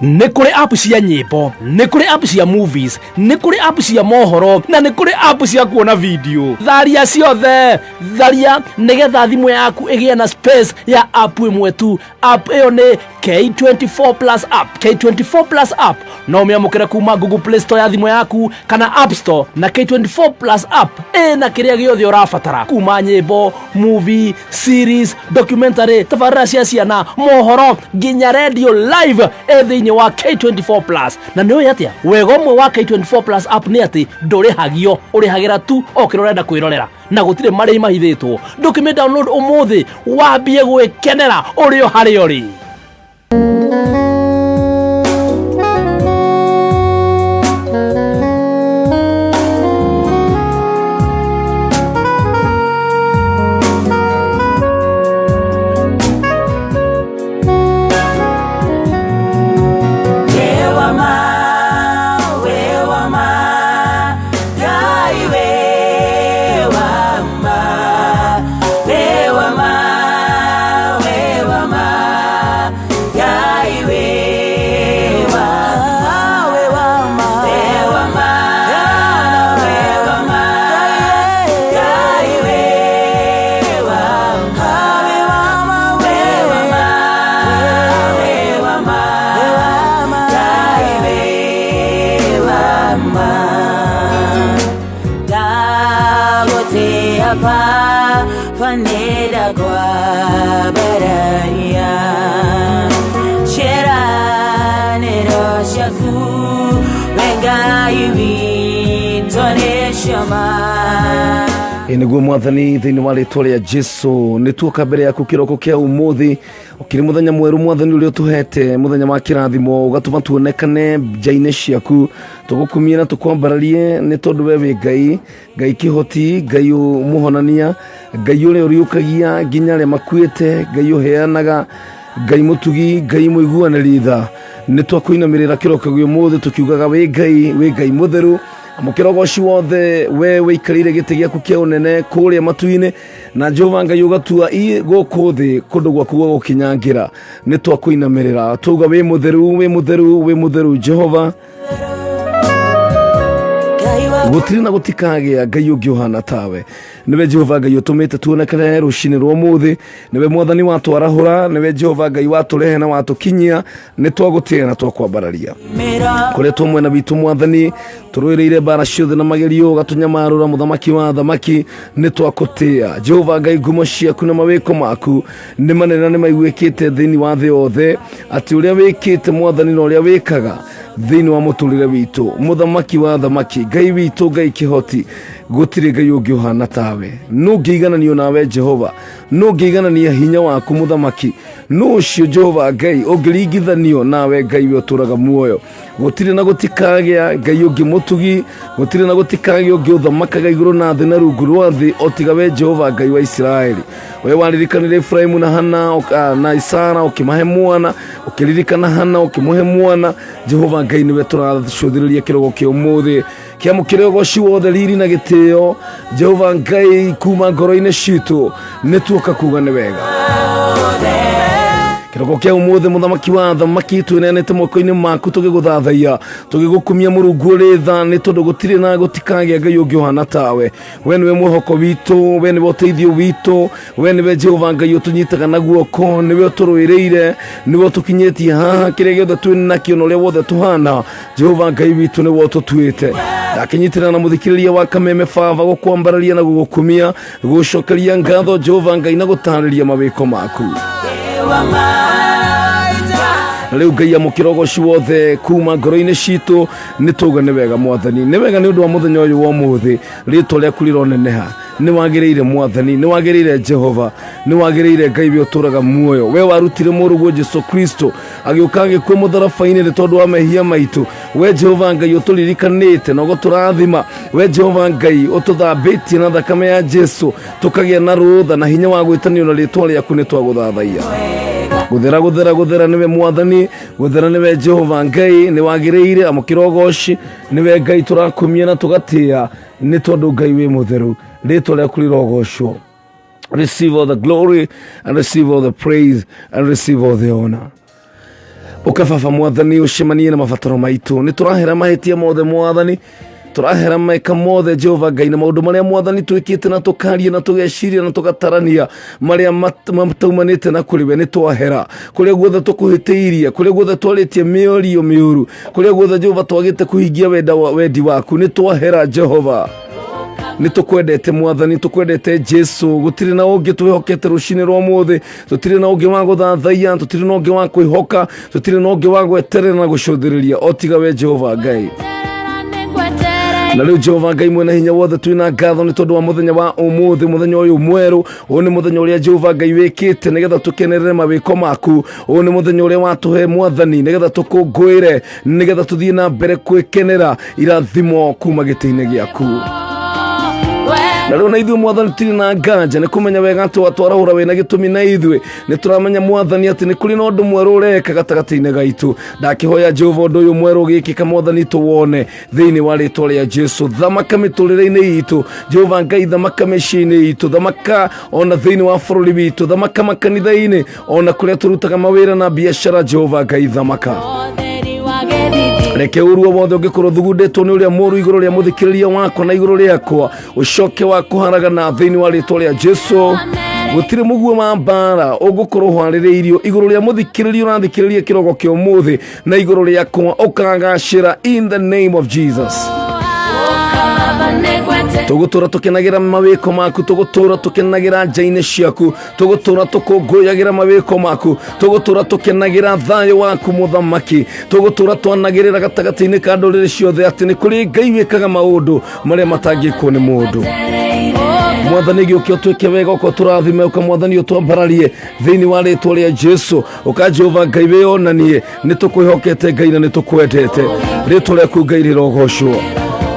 Nĩ kũrĩ app cia nyĩmbo, nĩ kũrĩ app cia movies, nĩ kũrĩ app cia mohoro, na nĩ kũrĩ app cia kuona video. Tharia ciothe, tharia nĩgetha thimũ yaku ĩgĩe na space ya app ĩmwe tu. App ĩyo nĩ K24 Plus app. K24 Plus app no ũmĩamũkĩre kuma Google Play Store ya thimũ yaku kana App Store, na K24 Plus app ĩna kĩrĩa gĩothe ũrabatara kuma nyĩmbo, movie, series, documentary, tabarĩra cia ciana, mohoro nginya radio live thĩinĩ wa K24 Plus. Na nĩ ũĩ atĩa wega ũmwe wa K24 Plus app nĩ atĩ ndũrĩhagio, ũrĩhagĩra tu o kĩrĩa ũrenda kwĩrorera na gũtirĩ marĩhi mahithĩtwo. Ndũkĩmĩ download ũmũthĩ wambie gwĩkenera ũrĩ o harĩa ũrĩ. Faneda kwa bararia Sherane roshaku Wenga yubi tone shama. Nĩguo mwathani thĩinĩ wa rĩtwa rĩa Jesu nĩtuoka mbere yaku kĩroko kĩa ũmũthĩ ũkĩrĩ mũthenya mwerũ mwathani ũrĩa ũtũhete mũthenya wa kĩrathimo ũgatũma tuonekane nja-inĩ ciaku tũgũkumie na tũkwambararie nĩ tondũ we wĩ Ngai kĩhoti, Ngai mũhonania, Ngai ũrĩa ũriũkagia nginya arĩa makuĩte, Ngai ũheanaga, Ngai mũtugi, Ngai mũiguanĩri tha. Nĩtwakũinamĩrĩra kĩroko gĩa ũmũthĩ tũkiugaga wĩ Ngai mũtheru mũkĩrogoci wothe we wĩikarĩire gĩtĩ gĩaku kĩa ũnene kũrĩa matu-inĩ na Jehova Ngai ũgatua gũkũ thĩ kũndũ gwaku gwa gũkinyangĩra. Nĩtwakũinamĩrĩra tuga wĩ mũtheru Jehova, gũtirĩ na gũtikagĩa Ngai ũngĩ ũhana tawe. Nĩwe Jehova Ngai ũtũmĩte tuonekane rũcinĩ rwa ũmũthĩ, nĩwe mwathani watwarahũra, nĩwe Jehova Ngai watũrehe na watũkinyia. Nĩtwagũtĩĩa na twakwambararia kũrĩa twamwena witũ mwathani tũrũĩrĩire mbara ciothe na magerio gatũnyamarũra mũthamaki wa thamaki. Nĩtwakũtĩĩa Jehova Ngai, ngumo ciaku na mawĩko maku nĩ manene na nĩmaiguĩkĩte thĩinĩ wa thĩ yothe, atĩ ũrĩa wĩkĩte mwathani na ũrĩa wĩkaga thĩinĩ wa mũtũrĩre witũ, mũthamaki wa thamaki, Ngai witũ, Ngai kĩhoti. Gũtirĩ Ngai ũngĩ ũhana tawe. Nũngĩigananio nawe Jehova, nũngĩiganania hinya waku mũthamaki, nũcio Jehova Ngai ũngĩringithanio nawe Ngai we ũtũraga muoyo. Gũtirĩ na gũtikagĩa Ngai ũngĩ mũtugi, gũtirĩ na gũtikagĩa ũngĩ ũthamakaga igũrũ na thĩ na rungu rwa thĩ o tiga we Jehova Ngai wa Isiraeli. We waririkanire Efraimu na Hana na Isara ũkĩmahe mwana, ũkĩririkana Hana ũkĩmũhe mwana. Jehova Ngai nĩwe tũracũthĩrĩria kĩrogo kĩa ũmũthĩ, kĩamũkĩre ũgoci wothe riri na gĩtĩo Jehova Ngai kuma ngoro-inĩ citũ. Nĩtuoka kuga nĩ wega kĩroko kĩa ũmũthĩ mũthamaki wa thamaki twĩneanĩte moko-inĩ maku tũgĩgũthathaiya tũgĩgũkumia Mũrungu ũrĩ tha, nĩ tondũ gũtirĩ na gũtikagĩa Ngai ũngĩ ũhana tawe. We nĩwe mwĩhoko witũ, we nĩwe ũteithio witũ, we nĩwe Jehova Ngai ũtũnyitaga na guoko, nĩwe ũtũrũĩrĩire, nĩwe ũtũkinyĩtie haha kĩrĩa gĩothe twĩ nakĩo na ũrĩa wothe tũhana. Jehova Ngai witũ nĩwe ũtũtuĩte. Ndakinyitĩra na mũthikĩrĩria wa Kameme Baba gũkwambararia na gũgũkumia, gũcokeria ngatho Jehova Ngai na gũtarĩria mawĩko maku. Rĩu Ngai amũkĩrogoci wothe kuma ngoro-inĩ citũ nĩtuga nĩ wega mwathani, nĩ wega nĩ ũndũ wa mũthenya ũyũ wa ũmũthĩ. Rĩtwa rĩaku rĩroneneha, nĩwagĩrĩire mwathani, nĩwagĩrĩire Jehova, nĩwagĩrĩire Ngai we ũtũraga muoyo. We warutire mũrũguo Jesu Kristo agĩũka agĩkua mũtharaba-inĩ nĩ tondũ wa mehia maitũ. We Jehova Ngai ũtũririkanĩte na ũgũtũrathima. We Jehova Ngai ũtũthambĩtie na thakame ya Jesu tũkagĩa na rũtha na hinya wa gwĩtanio na rĩtwa rĩaku. Nĩtwagũthathaiya guthera niwe mwathani, guthera niwe Jehova Ngai, nĩwagĩrĩire amũkĩra ũgoci, niwe Ngai tũrakumia na tũgatĩĩa nĩ tondũ Ngai wĩ mũtheru. Rĩtwa rĩaku rĩrogocwo. Receive all the glory and receive all the praise and receive all the honor. ukababa mwathani ucemanie na mabataro maitu ni turahera mahitia mothe mwathani turahera maika mothe Jehova Ngai na maundu maria mwathani twikite na tukaria na tugeciria na tugatarania maria mataumanite na kuriwe ni twahera kuria guothe tukuhitiirie kuria guothe twaritie miorio miuru kuria guothe Jehova twagite kuhingia wendi waku ni twahera Jehova ni tukwendete mwathani tukwendete Jesu gutire na ungi twihokete rucini rwa muthe tutire na ungi wa guthathaia tutire na ungi wa kwihoka tutire na ungi wa gweterera na gucuthiriria otiga we Jehova Ngai na riu Jehova Ngai mwena hinya wothe twina ngatho ni tondu wa muthenya wa umuthi muthenya uyu mweru uyu ni muthenya uria Jehova Ngai wikite nigetha tukenerere mawiko maku uyu ni muthenya uria watuhe mwathani nigetha tukungwire nigetha tuthie na mbere kwikenera irathimo kuma giti-ini giaku na riu na ithuĩ mwathani tiri na nganja nĩ kũmenya wega twarahũra wĩna gĩtũmi na ithuĩ nĩ tũramenya mwathani atĩ nĩ kũrĩ na ũndũ mwerũ ũreka gatagatĩ-inĩ gaitũ ndakĩhoya Jehova ũndũ ũyũ mwerũ ũgĩkĩka mwathani tũwone thĩinĩ wa rĩtwa rĩa Jesu thamaka mĩtũrĩre-inĩ itũ Jehova Ngai thamaka mĩciĩ-inĩ itũ thamaka ona thĩinĩ wa bũrũri witũ thamaka makanitha-inĩ ona kũrĩa tũrutaga mawĩra na biacara Jehova Ngai thamaka reke uruo wothe ungikorwo thugundetwo ni uria moru iguru ria muthikiriria wako na iguru riakwa ucoke wako haragana thiini wa ritwa ria Jesu gutire muguo wa mbara ugukorwo hwaririirio iguru ria muthikiriria urathikiriria kirogo kio muthi na iguru riakwa ukagacira in the name of Jesus tugutura tukenagira mawiko maku tugutura tukenagira njaine ciaku tugutura tukunguyagira mawiko maku tugutura tukenagira thayo waku muthamaki tugutura twanagirira gatagati-ini ka nduriri ciothe ati ni kuri Ngai wikaga maundu maria matangikwo ni mundu mwathani giukio twike wega uko turathime uka mwathani utwambararie thiini wa ritwa ria Jesu uka Jehova Ngai wionanie ni tukwihokete Ngai na ni tukwendete ritwa riaku Ngai rirogocwo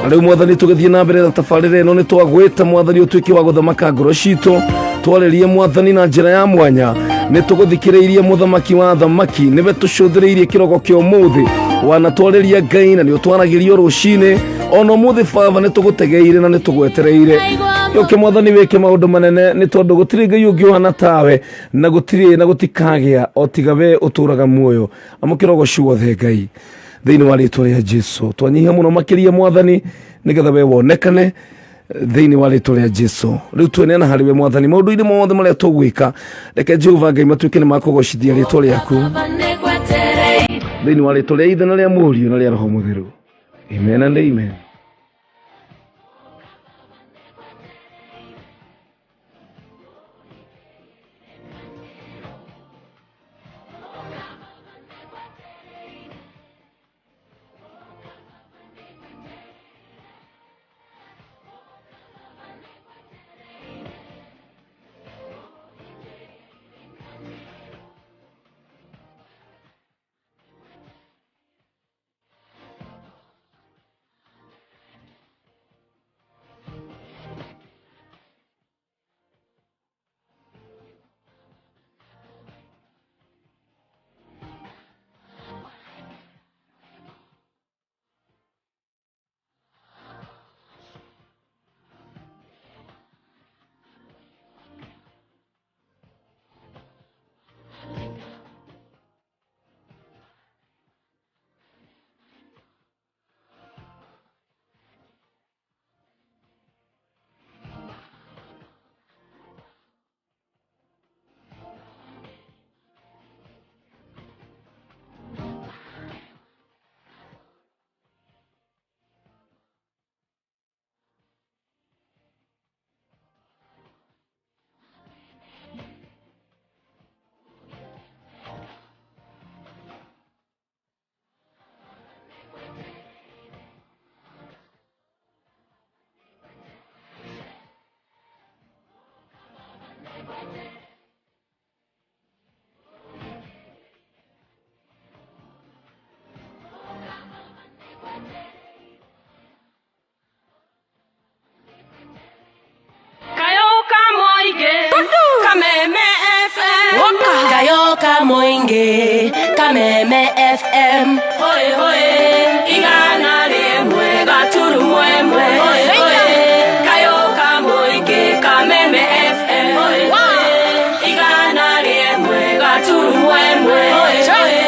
riu mwathani tugithie na mbere tabarire no ni twagwita mwathani utwiki wa guthamaka ngoro citu twaririe mwathani na njira ya mwanya ni tuguthikiriirie muthamaki wa thamaki niwe tucuthiriirie kirogo kio muthi wana twaririe Ngai na ni utwaragirio rucini ono muthi baba ni tugutegeire na ni tugwetereire yoke mwathani weke maundu manene ni tondu gutiri Ngai ungi uhana tawe na gutikagia otiga we uturaga muoyo amukirogo ciothe Ngai thiini wa ritwa ria Jesu twanyihia muno makiria mwathani nigetha we wonekane thiini wa ritwa ria Jesu riu tweneana hariwe mwathani maundu-ini mothe maria tugwika reke Jehova Ngai matuike ni makugocithia ritwa riaku thiini wa ritwa ria Ithe na ria Mũriũ na ria Roho Mũtheru amen and amen. Kayoka Moinge Kameme FM Hoye hoye Igana rimwe Gaturu mwemwe Hoye hoye Kayoka Moinge Kameme FM Hoye hoye Igana rimwe Gaturu mwemwe Hoye hoye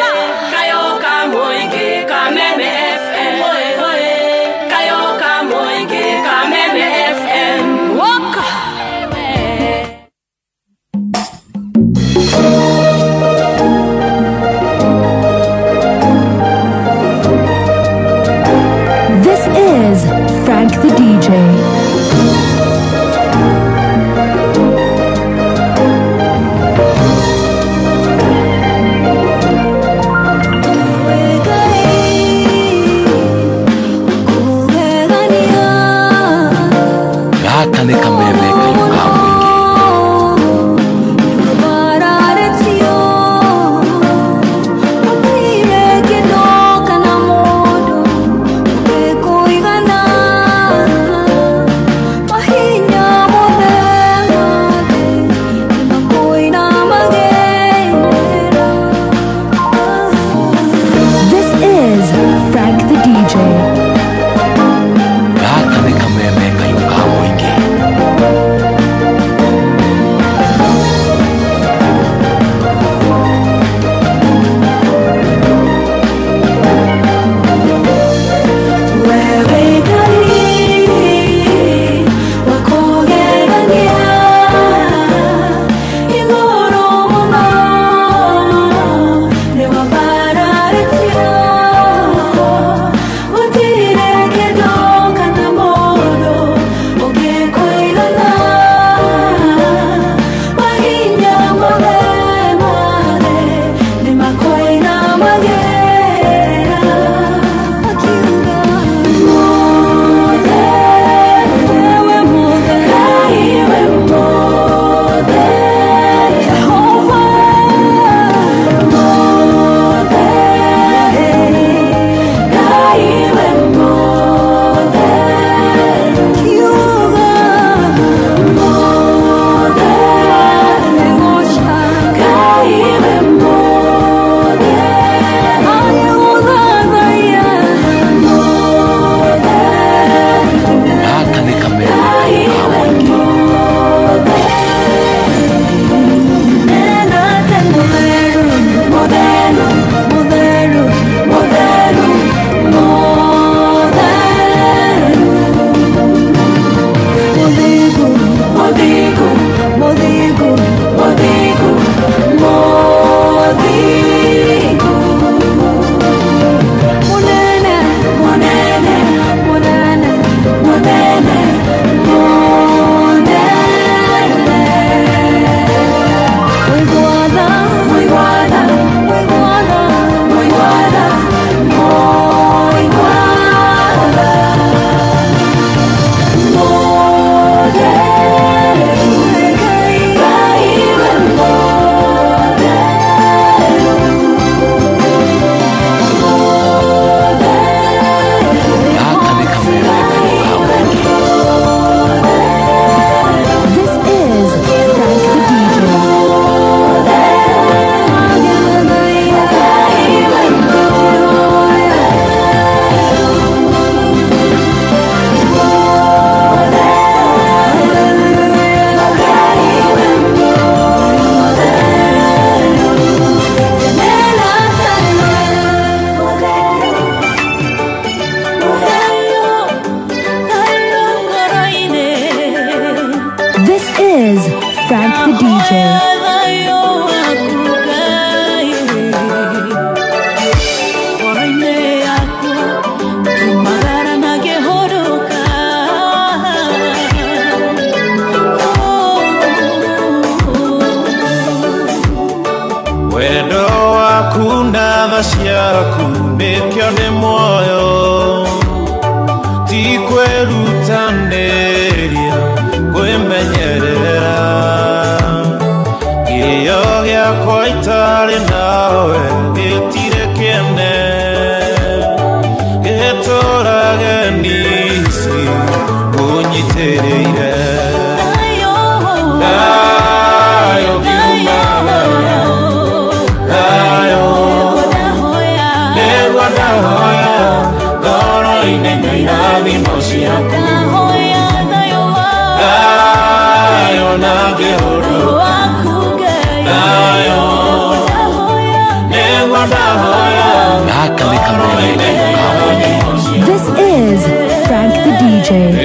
This is Frank the DJ.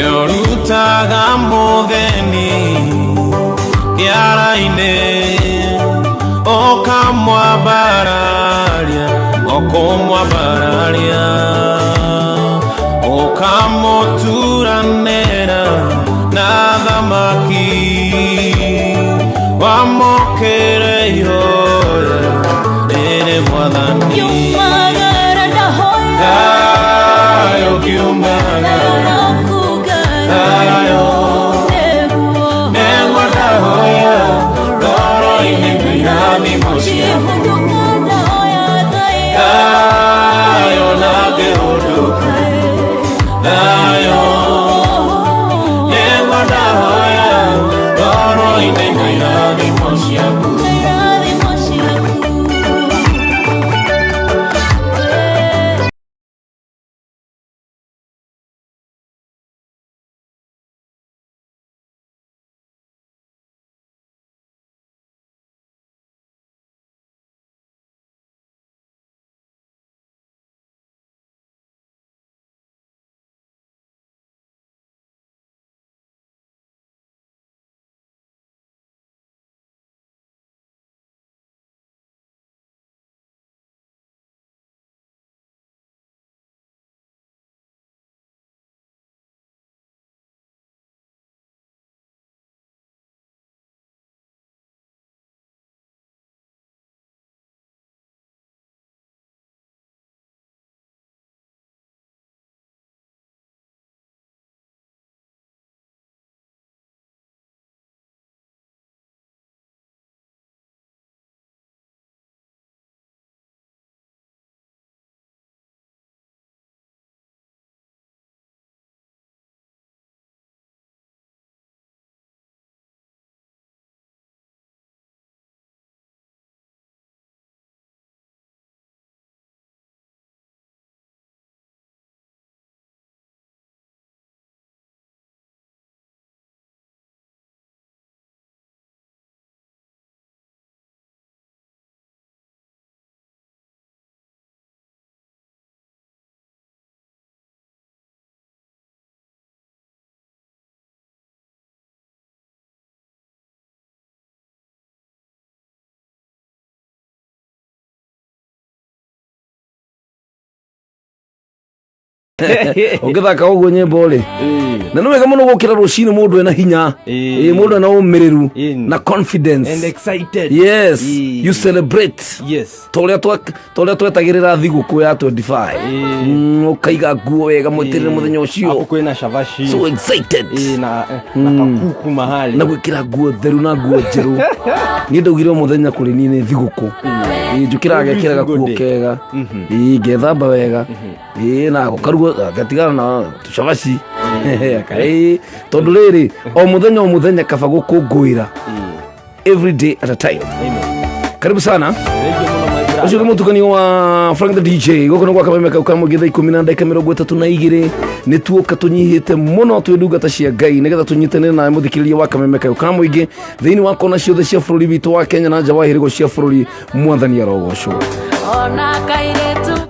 Ongethaka uguo nyimbo ri na nä wega må no gå kä ra rå cinä må ndå ena hinya må ndå ena å mä rä ru na confidence and excited. Yes, you celebrate. Yes. To rä a twetagä rä ra thigå kå ya 25 å kaiga nguo wega mwä tä rä må thenya å cio hapo kwena shavashi so excited na kakuku mahali na gwä kä ra nguo theru na nguo njerå niä ndaugire å må thenya kå rä ni nä thigå kå njå kä raga gekä ra gakuo kega ngethamba wega na karugo gatigana na tucabaci tondå rä rä o må thenya kaba gå kå ngå ä ra every day at a time. Karibu sana ucio nä må tukanio wa Frank the DJ gå kå nä gwa kameme kau kamwe gä thaa 10 na ndagika 32 nä tuoka tå nyihä te må no twä ndungata cia Ngai nä getha tå nyitanä nawe må thikä rä ria wa kameme kau ka må ingä thä inä wa kona ciothe cia bå rå ri witå wa Kenya na nja wa hä rä go cia bå rå ri mwathani arogocwo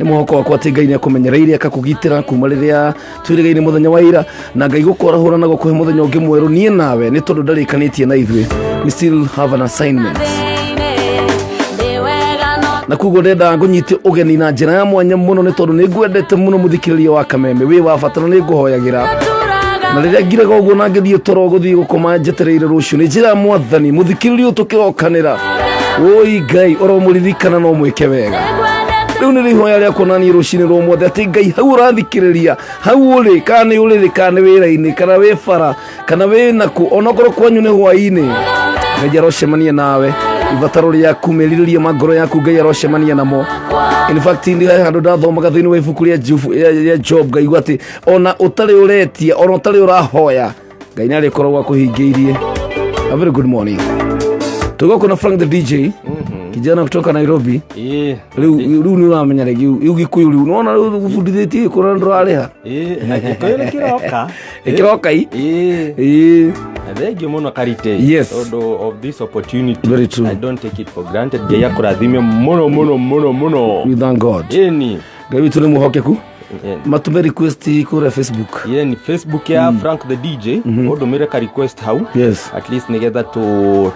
nä mwahoko wakwa atä Ngai nä akå menyereire akakå gitä ra kuma rä rä a twä rä gainä må thenya wa ira na Ngai gå korahå ra na gå kå he må thenya å ngä mwerå niä nawe nä tondå ndarä kanä tie na ithuä we still have an assignment na kuguo ndenda ngå nyite å geni na njä ra ya mwanya må no nä tondå nä ngwendete må no må thikä rä ria wa kameme wä wa bata na nä ngå hoyagä ra na rä rä a ngiraga å guo na ngä thiä toro gå thiä gå koma njetereire rå cio nä njä ra mwathani må thikä rä rio tå kä rokanä ra oi Ngai oro må ririkana no mwä ke wega rä u nä rä ihoya rä a kuonania rå cinä rwo mothe atä Ngai hau å rathikä rä ria hau å rä kana nä å rä rä kana nä wä ra-inä kana wä bara kana wä nakå onakorwo kwanyu nä hwainä Ngai arocemania nawe ibataro rĩaku merirĩria mangoro yaku Ngai arocemania namo. In fact ndĩ handũ ndathomaga thĩinĩ wa ibuku rĩa Job ngaigua atĩ ona ũtarĩ ũretia ona ũtarĩ ũrahoya Ngai nĩ arĩkoragwo akũhingĩirie. A very good morning. Tuko kuna Frank the DJ kijana kutoka Nairobi. Rĩu nĩ ũramenya rĩu Gĩkũyũ rĩu unaona rĩu gũbundithĩtie kũrĩa ndĩrarĩha na Gĩkũyũ kĩroka Thank you mono Karitei. Yes. Of this opportunity. Very true. I don't take it for granted. Ngai akũrathime mono. We thank God. Eni. Ngai witũ nĩ mũhokeku. Matume request kũrĩa Facebook. Ni Facebook ya Frank the DJ. Ũndũmĩre ka request hau. Yes. At least nĩgetha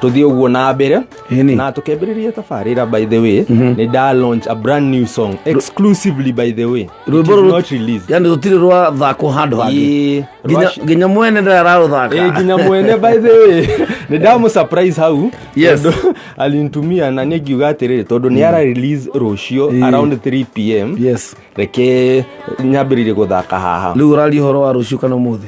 tũthiĩ ũguo na mbere. Na tũkĩambĩrĩria tabarĩra by the way. Nĩ da launch a brand new song exclusively by the way. It is not released. Yani tũtirĩ rwa thako handũ hangĩ. Nginya mwene ndararũthaka. Nginya mwene by the way. Nĩ ndamũ surprise hau. Yes. Alintumia na nĩ ngiuga atĩrĩrĩ tondũ nĩ ara release rũcio around 3 p.m. Yes. Reke nyambĩrĩrie gũthaka haha. Rĩu ũraria ũhoro wa rũcio kana ũmũthĩ?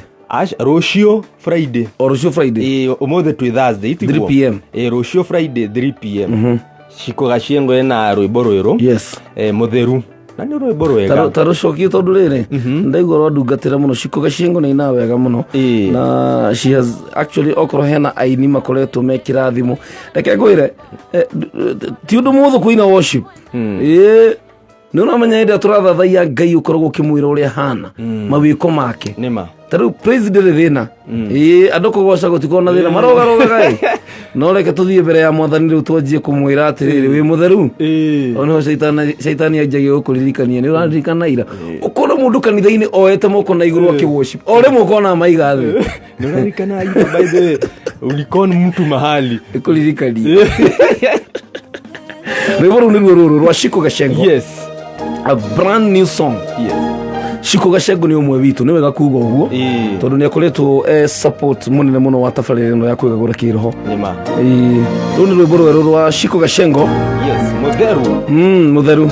Rũcio Friday. Rũcio Friday. Ũmũthĩ twĩ Thursday 3 p.m. Rũcio Friday 3 p.m. Ciko gaciengo ena rwĩmbo rwĩrũ. Yes. Mũtheru. Na nĩ rwĩmbo rwega. Ta rũcokio tondũ rĩrĩ ndaigua rwandungatĩra mũno Ciko gaciengo nĩ ina wega mũno na she has actually okorwo hena aini makoretwo me kĩrathimo. Reke ngwĩre ti ũndũ mũthũ kũina worship. Nĩ ũramenya hĩndĩ ĩrĩa tũrathathaia Ngai ũkoragwo ũkĩmwĩra ũrĩa hana mawĩko make. Nĩma. Ta rĩu praise ndĩrĩ thĩna andũ kũgoca gũtikorwo na thĩna marogarogaga no reke tũthiĩ mbere ya mwathani rĩu twanjie kũmwĩra atĩrĩrĩ wĩ mũtheru ona caitani anjagia gũkũririkania nĩ ũraririkana ira ũkona mũndũ kanitha-inĩ oete moko na igũrũ akĩworship o rĩmwe ũkona maiga thĩ nĩ ũraririkana ira by the way ulikon mtu mahali ĩkũririkania rwĩmbo rũu nĩruo rũrũ rwa Ciko Gacengo. Yes. A brand new song. Yes. Ciko Gacengo nĩ ũmwe witũ nĩ wega kuuga ũguo tondũ nĩ akoretwo support mũnene mũno wa tabarĩra ĩno ya Kwigagura Kiroho. Nĩma. Rũu nĩ rwĩmbo rwerũ rwa Ciko Gacengo. Yes, mũtheru. Mũtheru.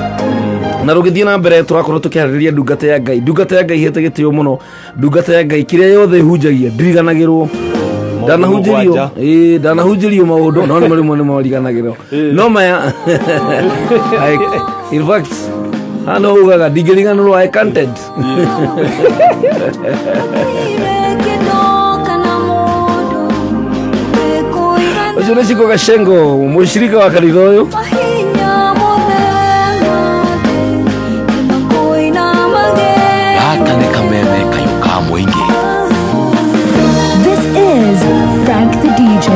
Na rũgĩthiĩ na mbere tũrakorwo tũkĩharĩrĩria ndungata ya Ngai. Ndungata ya Ngai hete gĩtĩo mũno. Ndungata ya Ngai kĩrĩa yothe hunjagia ndiriganagĩrwo. Ndanahunjĩrio maũndũ no nĩ rĩmwe nĩ mariganagĩrwo no maya in fact hano ugaga ndigĩriganĩrwo I canted. Ũcio nĩ Ciko Gacengo mũcirika wa kanitha ũyũ. This is Frank the DJ.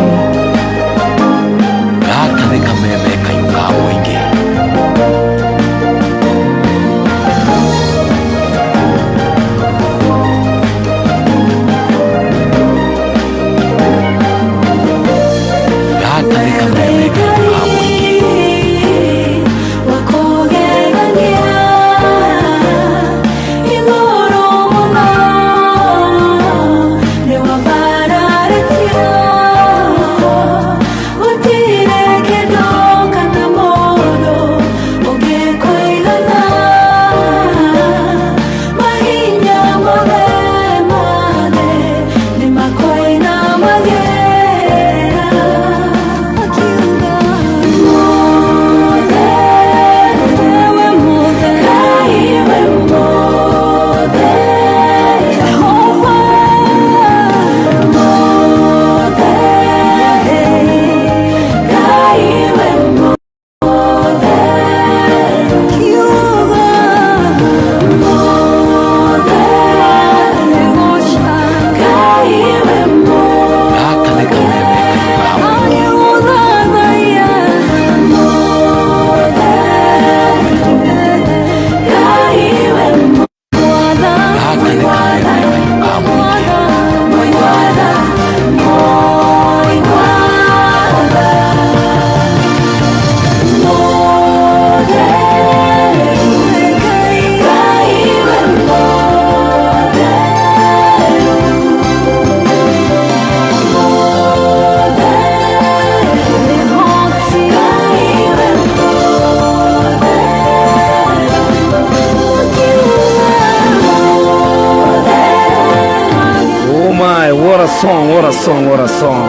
a song.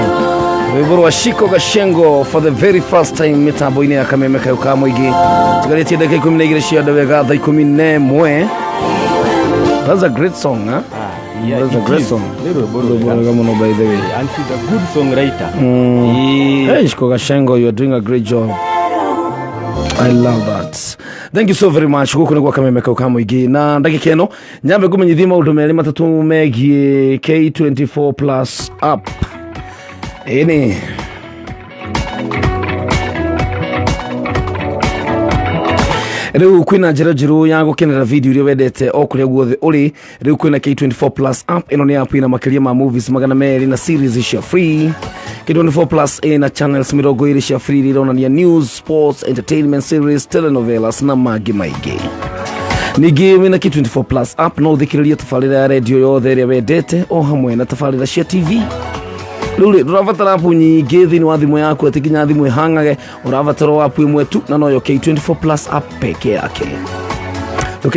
Wiburu wa Shiko Gashengo for the very first time mitambo ine ya kameme kayuka mwigi. Tugaleti deke 12 shia dawega dha 11. That's a great song, huh? Yeah, that's a great song. By the way. And she's a good songwriter. Hey, Shiko Gashengo, you're doing a great job. I love that. Thank you so very much. Guku niguo kameme kayuka mwigi. Na ndagika eno nyambe kumenyithia maundu meri matatu megie K24 plus app. Eni riu kwina njira njiru ya gukenera video iria wendete o kuria guothe uri. Riu kwina K24 plus app. Ino ni app ina makiria ma movies magana meri na series cia free. K24 plus ina channels mirongo iri cia free ironania news, sports, entertainment series, telenovelas na magi maigi. Nigi wina K24 plus app no thikiriria tafarira ya radio yothe iria wendete o hamwe na tafarira cia TV. Lule, uravatara apu nyingi thini wa thimu yaku ati kinya thimu ihangage. Uravatara apu imwe tu na noyo K24 plus app peke yake.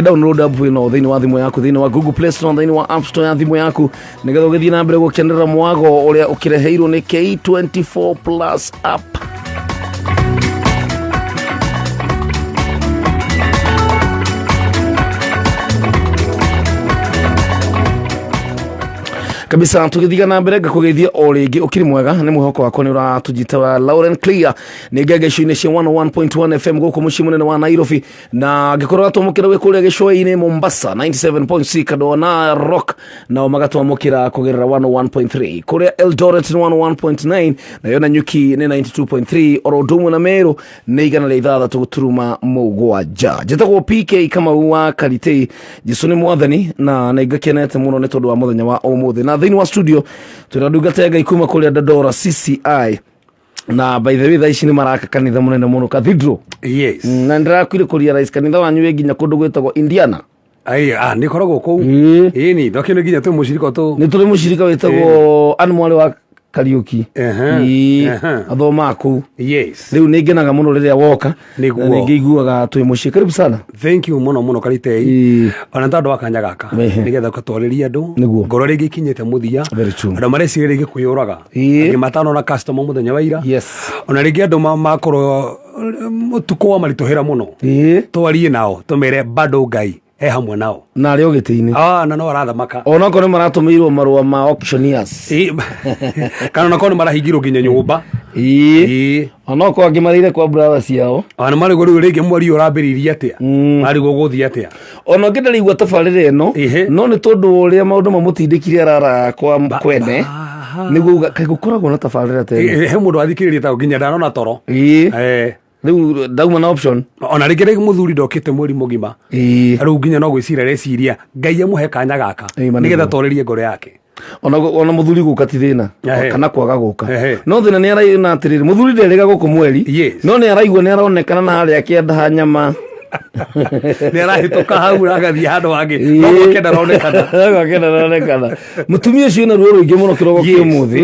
Download apu ino thini wa thimu yaku thini wa Google Play Store thini wa App Store ya thimu yaku nigetha ugithie na mbere gukenera mwago uria ukireheirwo ni K24 plus app. Kabisa tugithiga na mbere gakugeithia o ringi ukiri mwega ni muhoko wako ni uratujita wa Lauren Clear ni ngege-ine cia 101.1 FM guku muci munene wa Nairobi na gikorwa tumukira we kuria gicoi-ini Mombasa 97.6 kadona Rock na magatwamukira kugerera 101.3 kuria Eldoret 101.9 na yona Nyuki ni 92.3 Orodumu na Meru ni igana ria ithathatũ guturuma mũgwanja. Njĩtagwo PK kama wa Karitei Jesũ mwathani na ngakenete muno ni tondu wa muthenya wa ũmũthĩ na thini wa studio tunadungatega ikuma kuria Dadora CCI na by the way tha ici ni maraka kanitha munene muno Cathedral. Yes. Na ndirakwire kuria rais kanitha wanyu we nginya kundu gwetagwo Indiana. Ni koragwo kuu. Ni ndokene nginya tu mushirika tu. Ni tuli mushirika wetagwo Anmwale wa Kariuki. Athoma aku. Yes. Riu ningenaga muno riria woka. Ningiguaga twi mushirika. Karibu sana. Thank you muno Karitei. Ona ntandu wakanya gaka. Nigetha ukatwariria andu. Ngoro ringi kinyete muthia. Andu mareci ringi kuyuraga. Ngimatano na customer muthenya wa ira. Yes. Ona ringi andu makorwo mutuko marituhira muno. Twarie nao tumere bado Ngai hamwe nao na ari ogiti-ini na no arathamaka ona ko ni maratumirwo marua ma auctioneers kana na ko ni marahingirwo nginya nyumba ona ko angimarire kwa brothers yao ana mari go riu ringi mwari urambiriria atia mari go guthi atia ona ngidarigwa tafarire eno no ni tondu uria maundu mamutindikire arara kwa kwene niguo kaigukoragwo na tafarire tene he mundu athikiririe ta nginya ndanona toro riu dauma na option ona ringi muthuri ndokite mweri mugima riu nginya no gwicira reciria Ngai amuhe kanya gaka nigetha torerie ngoro yake ona muthuri guka ti thina kana kwaga guka no thina ni araina atiriri muthuri nderega guku mweri no ni araigua ni aronekana na haria kienda nyama ni arahituka hau agathie handu hangi no gukenda ronekana mutumia ucio na ruo ruingi muno kirogo kiumuthi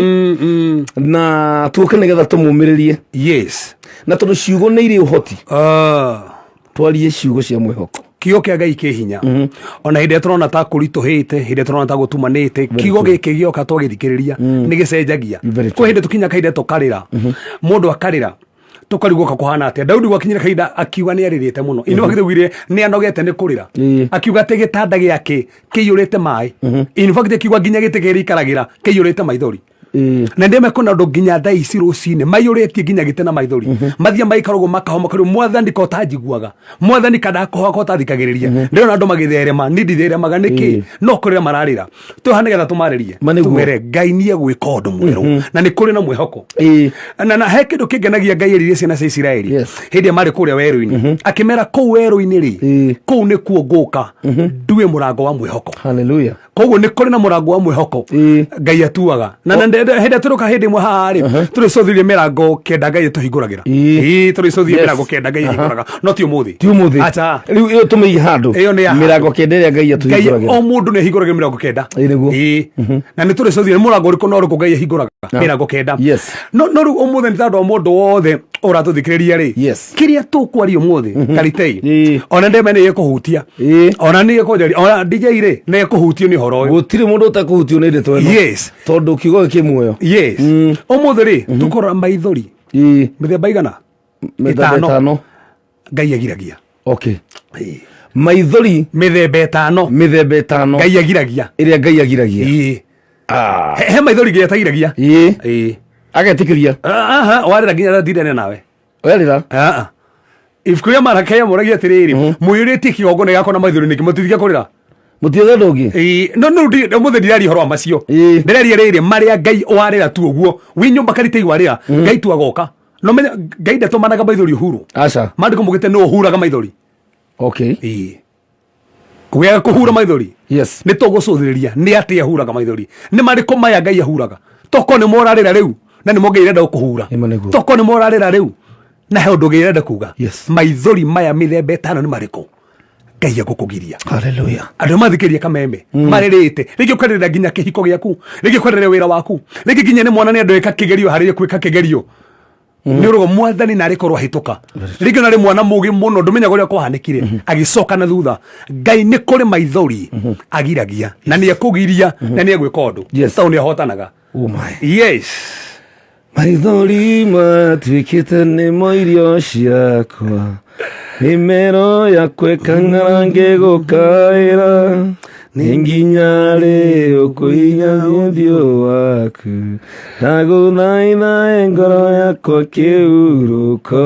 na tuoke nigetha tumumiririe na tondu ciugo ni iri uhoti twarie ciugo cia mwihoko kigo kia Ngai kihinya ona hinde turona ta kurituhite hinde turona ta gutumanite kigo giki gioka twagithikiriria ni gicenjagia ko hinde tukinya kaide tukarira mundu akarira tukariguka kuhana atia Daudi gwakinyira kaida akiuga ni aririte muno ino agithugire ni anogete ni kurira akiuga te gitanda giake kiyurite mai in fact akiuga nginya gitegeri ikaragira kiyurite maithori na ndeme kona ndo nginya thaa ici rucine mayuretie nginya gitena maithori mathia maikarogwo makahoma kari mwathani ko tajiguaga mwathani kada ko ko tathikagiriria ndero ndo magitherema nditheremaga niki no kurira mararira tuhane getha tumaririe tumere Ngai nie gwika undu mweru na ni kuri na mwihoko na he kindu kingenagia Ngai eririe ciana cia Isiraeli hindi mari kuria weru-ini akimera ku weru-ini ri ku ni kuo nguka nduwe murango wa mwihoko haleluya koguo ni kuri na murango wa mwihoko Ngai atuaga na hende turuka hindi mwe hari turi cothirie mirango kenda Ngai tuhinguragira turi cothirie mirango kenda Ngai hinguraga no ti umuthi acha riu iyo tumihi handu mirango kenda ria Ngai tuhinguragira o mundu ni hinguragira mirango kenda na ni turi cothirie murango uriku no uriku Ngai hinguraga mirango kenda no riu umuthi ni tandu mundu wothe ora tuthikiriria ri Yes. kiria tukwario muthi Karitei Ĩĩ. ona ndeme ni ikuhutia Ĩĩ. ona ni ikunjari ona DJ ri ni ikuhutio ni horo uyu gutire mundu utakũhutio nĩ ndeto ĩno yes tondu kiugo kimuoyo yes umuthi ri tukora maithori mithemba igana ĩtano ngai agiragia okay maithori mithemba ĩtano ngai agiragia ĩrĩa ngai agiragia he maithori ngai atagiragia agetikiria warira nginya ndindane nawe werira ibuku rĩa Marakaya moragia atĩrĩrĩ mũiyũrĩtie kĩgongo nĩ gakona maithori nĩkĩ mũtithia kũrĩra mũtiethe ndũngĩ no mũthĩ ndiraria ũhoro wa macio ndĩraria rĩrĩ marĩa ngai warĩra tu ũguo wĩ nyũmba Karitei warĩra ngai tu agoka no menya ngai ndatũmanaga maithori ũhuru aca maandĩko mũgĩte no ũhuraga maithori okay wega kũhura maithori yes nĩ tũgũcũthĩrĩria nĩ atĩ ahuraga maithori nĩ marĩkũ maya ngai ahuraga toko nĩ morarĩra rĩu na nĩ monge irenda kũhura toko nĩ morarĩra rĩu na he ũndũ irenda kuga maithori maya mĩthemba ĩtano nĩ marĩkũ ngai agũkũgiria haleluya andũ mathikĩria kameme marĩrĩte rĩngĩ ũkarĩrĩra nginya kĩhiko gĩaku rĩngĩ ũkarĩrĩra wĩra waku rĩngĩ nginya nĩ mwana nĩ andũ eka kĩgerio harĩa kwĩka kĩgerio nĩ ũrũgo mwathani na arĩkorwo ahĩtũka rĩngĩ ona rĩ mwana mũgĩ mũno ndũmenya ũrĩa kwahanĩkire agĩcoka na thutha ngai nĩ kũrĩ maithori agiragia na nĩ ekũgiria na nĩ egwĩka ũndũ tondũ nĩ ahotanaga yes maithori matuĩkĩte nĩmo irio ciakwa mĩmero yakwa ĩkang'arange gũkaĩra nĩ nginya rĩ ũkũiga ũthiũ waku na gũthaitha ngoro yakwa kĩurũko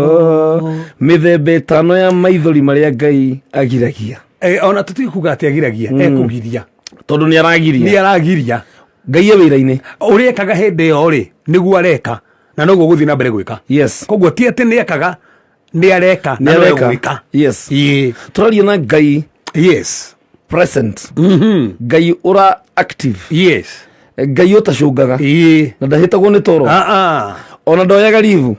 mĩthemba ĩtano ya maithori marĩa ngai agiragia ona tũtige kuga atĩ agiragia ekũgiria tondũ nĩ aragiria ngai e wĩra-inĩ ũrĩa ekaga hĩndĩ ĩyo rĩ nĩguo areka na noguo gũthiĩ na mbere gwĩka koguo ti atĩ nĩ ekaga nĩ areka na no egwĩka tũraria na ngai present ngai ũra active ngai ũtacũngaga na ndahĩtagwo nĩ toro ona ndoyaga livu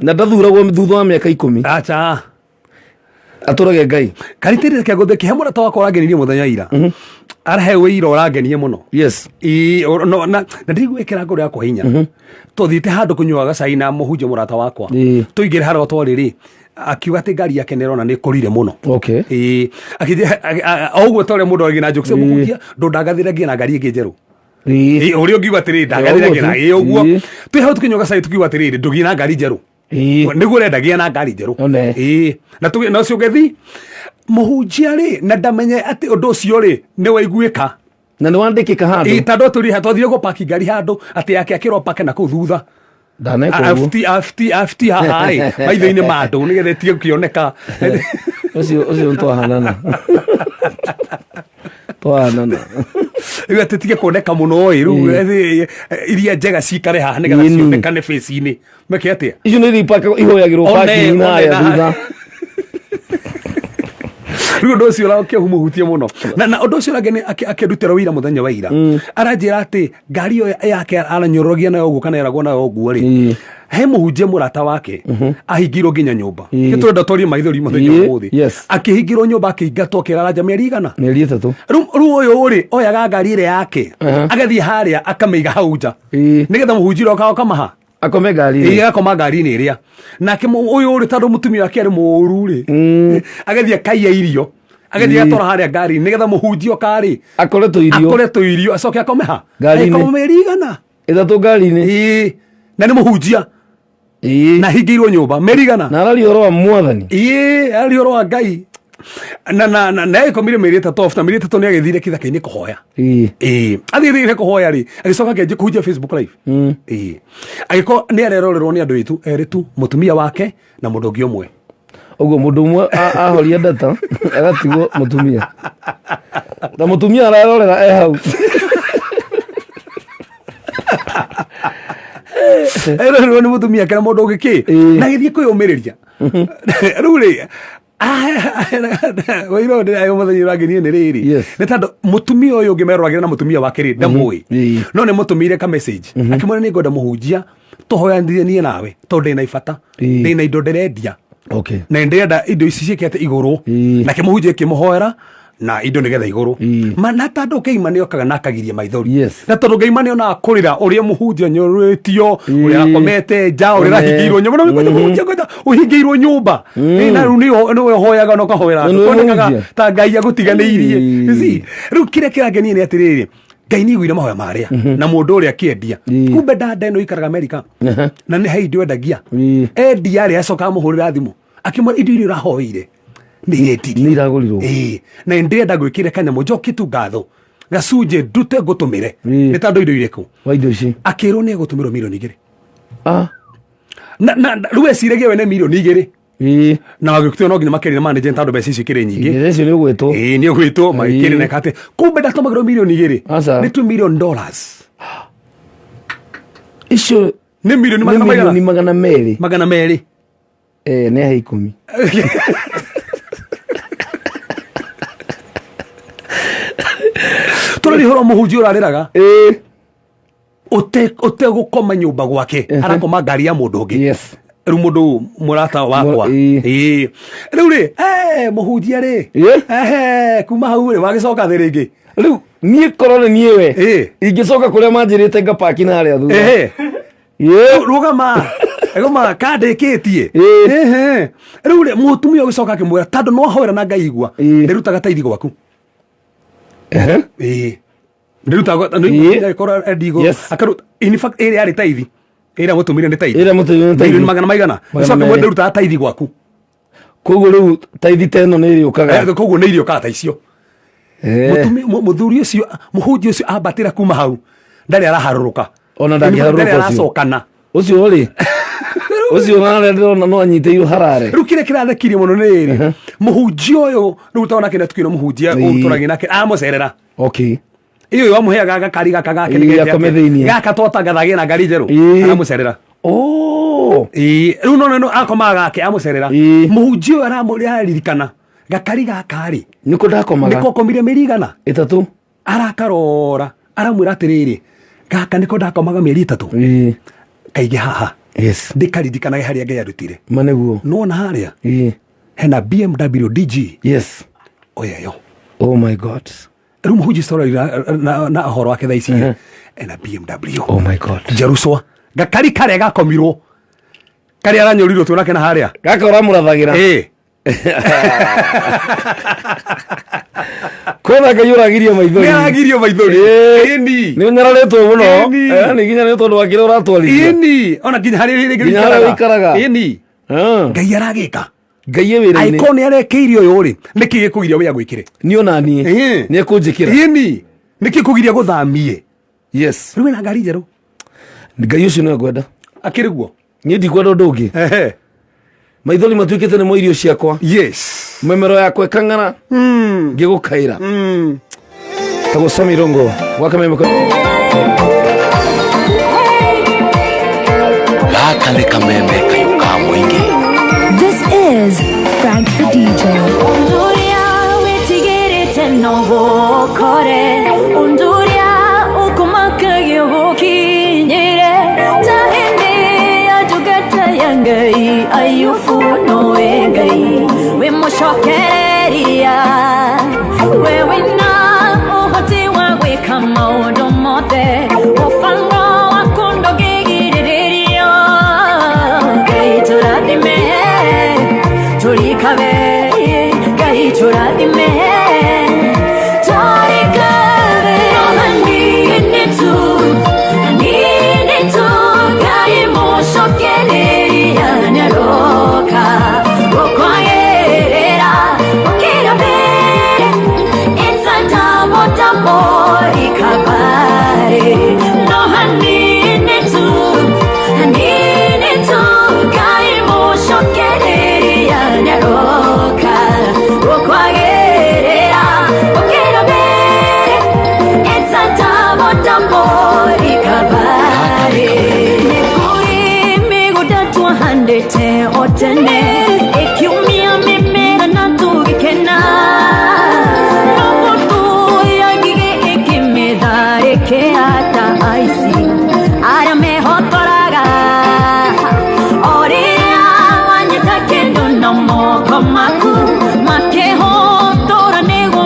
na ndathuragwo thutha wa mĩaka 10 atũrage ngai Karitei reke ngũthe kĩhe mũrata wakwa ũrangenirie mũthenya ira arahe wĩira ũrangenie mũno na ndirigwĩkĩra ngoro yakwa hinya tũthiĩte handũ kũnyuaga cai na mũhunjia mũrata wakwa tũingĩre harĩa twarĩ akiuga atĩ ngari yake nĩrona nĩ kũrire mũno ũguo ta ũrĩa mũndũ arĩ na njũkĩ cia mũhunjia ndũndagathĩragia na ngari ĩngĩ njerũ ũrĩa ũngiuga atĩrĩrĩ ndagathĩragia na ũguo twĩ hau tũkĩnyuaga cai tũkiuga atĩrĩrĩ ndũgĩe na ngari njerũ nĩguo ũrendagia na ngari njerũ na ũcio ũgĩthi mũhunjia rĩ na ndamenye atĩ ũndũ ũcio rĩ nĩ waiguĩka na nĩ wandĩkĩka handũ tondũ twathire gũpaki ngari handũ atĩ yake akĩrwo pake na kũu thutha afti haha maitho-inĩ ma andũ nĩgetha ĩtige gũkĩoneka ũcio twahanana rĩu atĩ tige kuoneka mũno rĩu iria njega cikare haha nĩgetha cionekane face-inĩ meke atĩa icio nĩ ihoyagĩrwo parking na aya thutha rĩu ũndũ ũcio ũrakĩhumuhutie mũno na ũndũ ũcio ũrangĩ akĩndutĩra wĩira mũthenya wa ira aranjĩra atĩ ngari ĩyo yake aranyorogia nayo ũguo kana eragwo nayo ũguo rĩ he mũhunjia mũrata wake ahingirwo nginya nyũmba tũrenda twarie maithori mũthenya ũmũthĩ akĩhingirwo nyũmba akĩingatwo akĩraranja mĩeri igana mĩeri 3 rĩu ũyũ rĩ oyaga ngari ĩrĩa yake agathiĩ harĩa akamĩiga hau nja nĩgetha mũhunjia ũroka ũkamaha akome ngari akoma ngari-inĩ ĩrĩa nake ũyũ rĩ tondũ mũtumia wake arĩ mũũru rĩ agathiĩ akaiya irio agathiĩ atwara harĩa ngari nĩgetha mũhunjia okarĩ akoretwo irio acoke akomeha mĩeri igana 3 ngari-inĩ na nĩ mũhunjia na hingĩirwo nyũmba mĩeri igana na araria ũhoro wa mwathani araria ũhoro wa ngai na ekomire mĩeri 3 na mĩeri 3 nĩ agĩthire kĩthaka-inĩ kũhoya athiĩthire kũhoya rĩ agĩcoka akĩanjia kũhunjia Facebook live agĩkorwo nĩ arerorerwo nĩ andũ erĩ tu mũtumia wake na mũndũ ũngĩ ũmwe ũguo mũndũ ũmwe ahoria ndata agatigwo mũtumia na mũtumia ararorera hau rĩu nĩ mũtumia kana mũndũ ũngĩ kĩ na gĩthiĩ kwĩyũmĩrĩria rĩu rĩ wĩira ũyũ mũthenya ũrangenia nĩ rĩrĩ nĩ tondũ mũtumia ũyũ ũngĩ meroragĩra na mũtumia wake rĩ ndamũĩ no nĩ mũtũmĩire ka message akĩmwĩra nĩ ngwenda mũhunjia tũhoyanithie nawe tondũ ndĩna ibata ndĩna indo ndĩrendia na ndĩrenda indo ici ciĩkĩte igũrũ nake mũhunjia akĩmũhoera na indo nigetha iguru mana tando keima ne okaga nakagiria maithori Yes. na tando keima ne ona kurira uria muhunjia nyoretio uria akomete ja uria hingirwo nyumba no muhunjia kwenda uhingirwo nyumba na ruo no hoyaga no kahoera konekaga ta ngai agutiganiirie zi ru kire kirangeni ne atiriri ngai ni gwire mahoya maria na mundu uria akiendia kumbe dada ino ikaraga America na ni hei ndwendagia endia aria acoka muhurira thimu akimwira indo iria urahoire ni yetiri ni iragurirwo na ndenda gwikire kanyamo njoki tu ngatho gacunje ndute gutumire ni tando indo ireku wa indo ici akirwo ni gutumirwo milioni 2 na ruwe cirege we ne milioni 2 na wagikutio no nginya makerire manager tando mbeca icio kire nyingi icio ni ugwitwo ni ugwitwo makire na kate kumbe ndatomagirwo milioni 2 ni $2 million icio ni milioni magana meri ne ha 10 turari horo muhunjia urariraga ute gukoma nyumba gwake arakoma ngari ya mundu ungi yes riu mundu murata wakwa riu ri muhunjia ri kuma hau ri wagicoka thi ringi riu nie korone niewe ingicoka kuria manjirite ngapaki na aria thutha rugama egoma kandikitie riu ri mutumia ugicoka akimwira tando no hoera na ngai igua ndirutaga taithi gwaku ndirutaga no ikora edigo akaruta in fact area ari taithi area mutumire ni taithi ni magana maigana icoka mwe ndirutaga taithi gwaku koguo riu taithi teno ni iriukaga koguo ni iriukaga ta icio muthuri ucio muhunjia ucio ambatira kuma hau ndari araharuruka ona ndagiharuruka aracokana ucio ri ucio nare ndona no anyiteiru harare riu kire kirathekirie muno ni ri muhunjia uyu riu tona kina tukino muhunjia uturagi nake amucerera okay iyo wamuheaga gakari gaka gake nigete gaka totangathagia na ngari njeru aramucerera riu no akomaga gake amucerera muhunjia uyu aramuririkana gakari gakari niko ndakomaga niko komire mirigana 3 arakarora aramwira atiriri gaka niko ndakomaga mieri 3 kaige haha yes ndikaririkanaga haria ngai arutire maneguo nona haria hena BMW DG yes oyeyo oh my god riu muhunjia story na horo wake thaici ena BMW oh my god Jerusalem gakari kare gakomirwo kari aranyorirwo tunake na haria gaka uramũrathagira kona ngai ũragirio maithori nĩaragirio maithori ĩni nĩ ũnyararetwo mũno nĩ nginya nĩ tondũ wakĩra ũratwarithia ĩni ona nginya harĩa wĩikaraga ĩni ngai aragĩka ngai wĩra-inĩ aiko nĩ arekĩirie ũyũ rĩ nĩkĩ gĩkũgiria wĩ agwĩkĩre niĩ ona niĩ nĩ ekũnjĩkĩra ĩni nĩkĩ kũgiria gũthamie yes rĩu na ngari njerũ ngai ũcio nĩ ngwenda akĩrĩ guo niĩ ndikwenda ũndũ ũngĩ maithori matuĩkĩte nĩmo irio ciakwa yes memero yakwa ĩkang'ara ngĩgũkaĩra ta gũcama irongo wakameme gaka nĩ kameme kayũ ka mũingĩ. This is Frank the DJ. Unduria wetigirite no gukore unduria ukumakagie gukinyire ta hindi ajugata yangai ayufu no engai we mushokeria wewe na uhoti wa gwika maundu mothe ufango wakundo gigiririo ngai turathime turikabe ngai turathime turikabe ninitu ngai mushokeria nyaroka gukwagerera ukirabe insantamo ikabare no haninitu ngai mushokeria nyaroka gukwagerera ukirabe insantamo ikabare nikuri miguda twahandite otene ikiumia mimera na tugikena ata aisi ara mehotoraga oria wanyita kendo no moko maku makehotora nego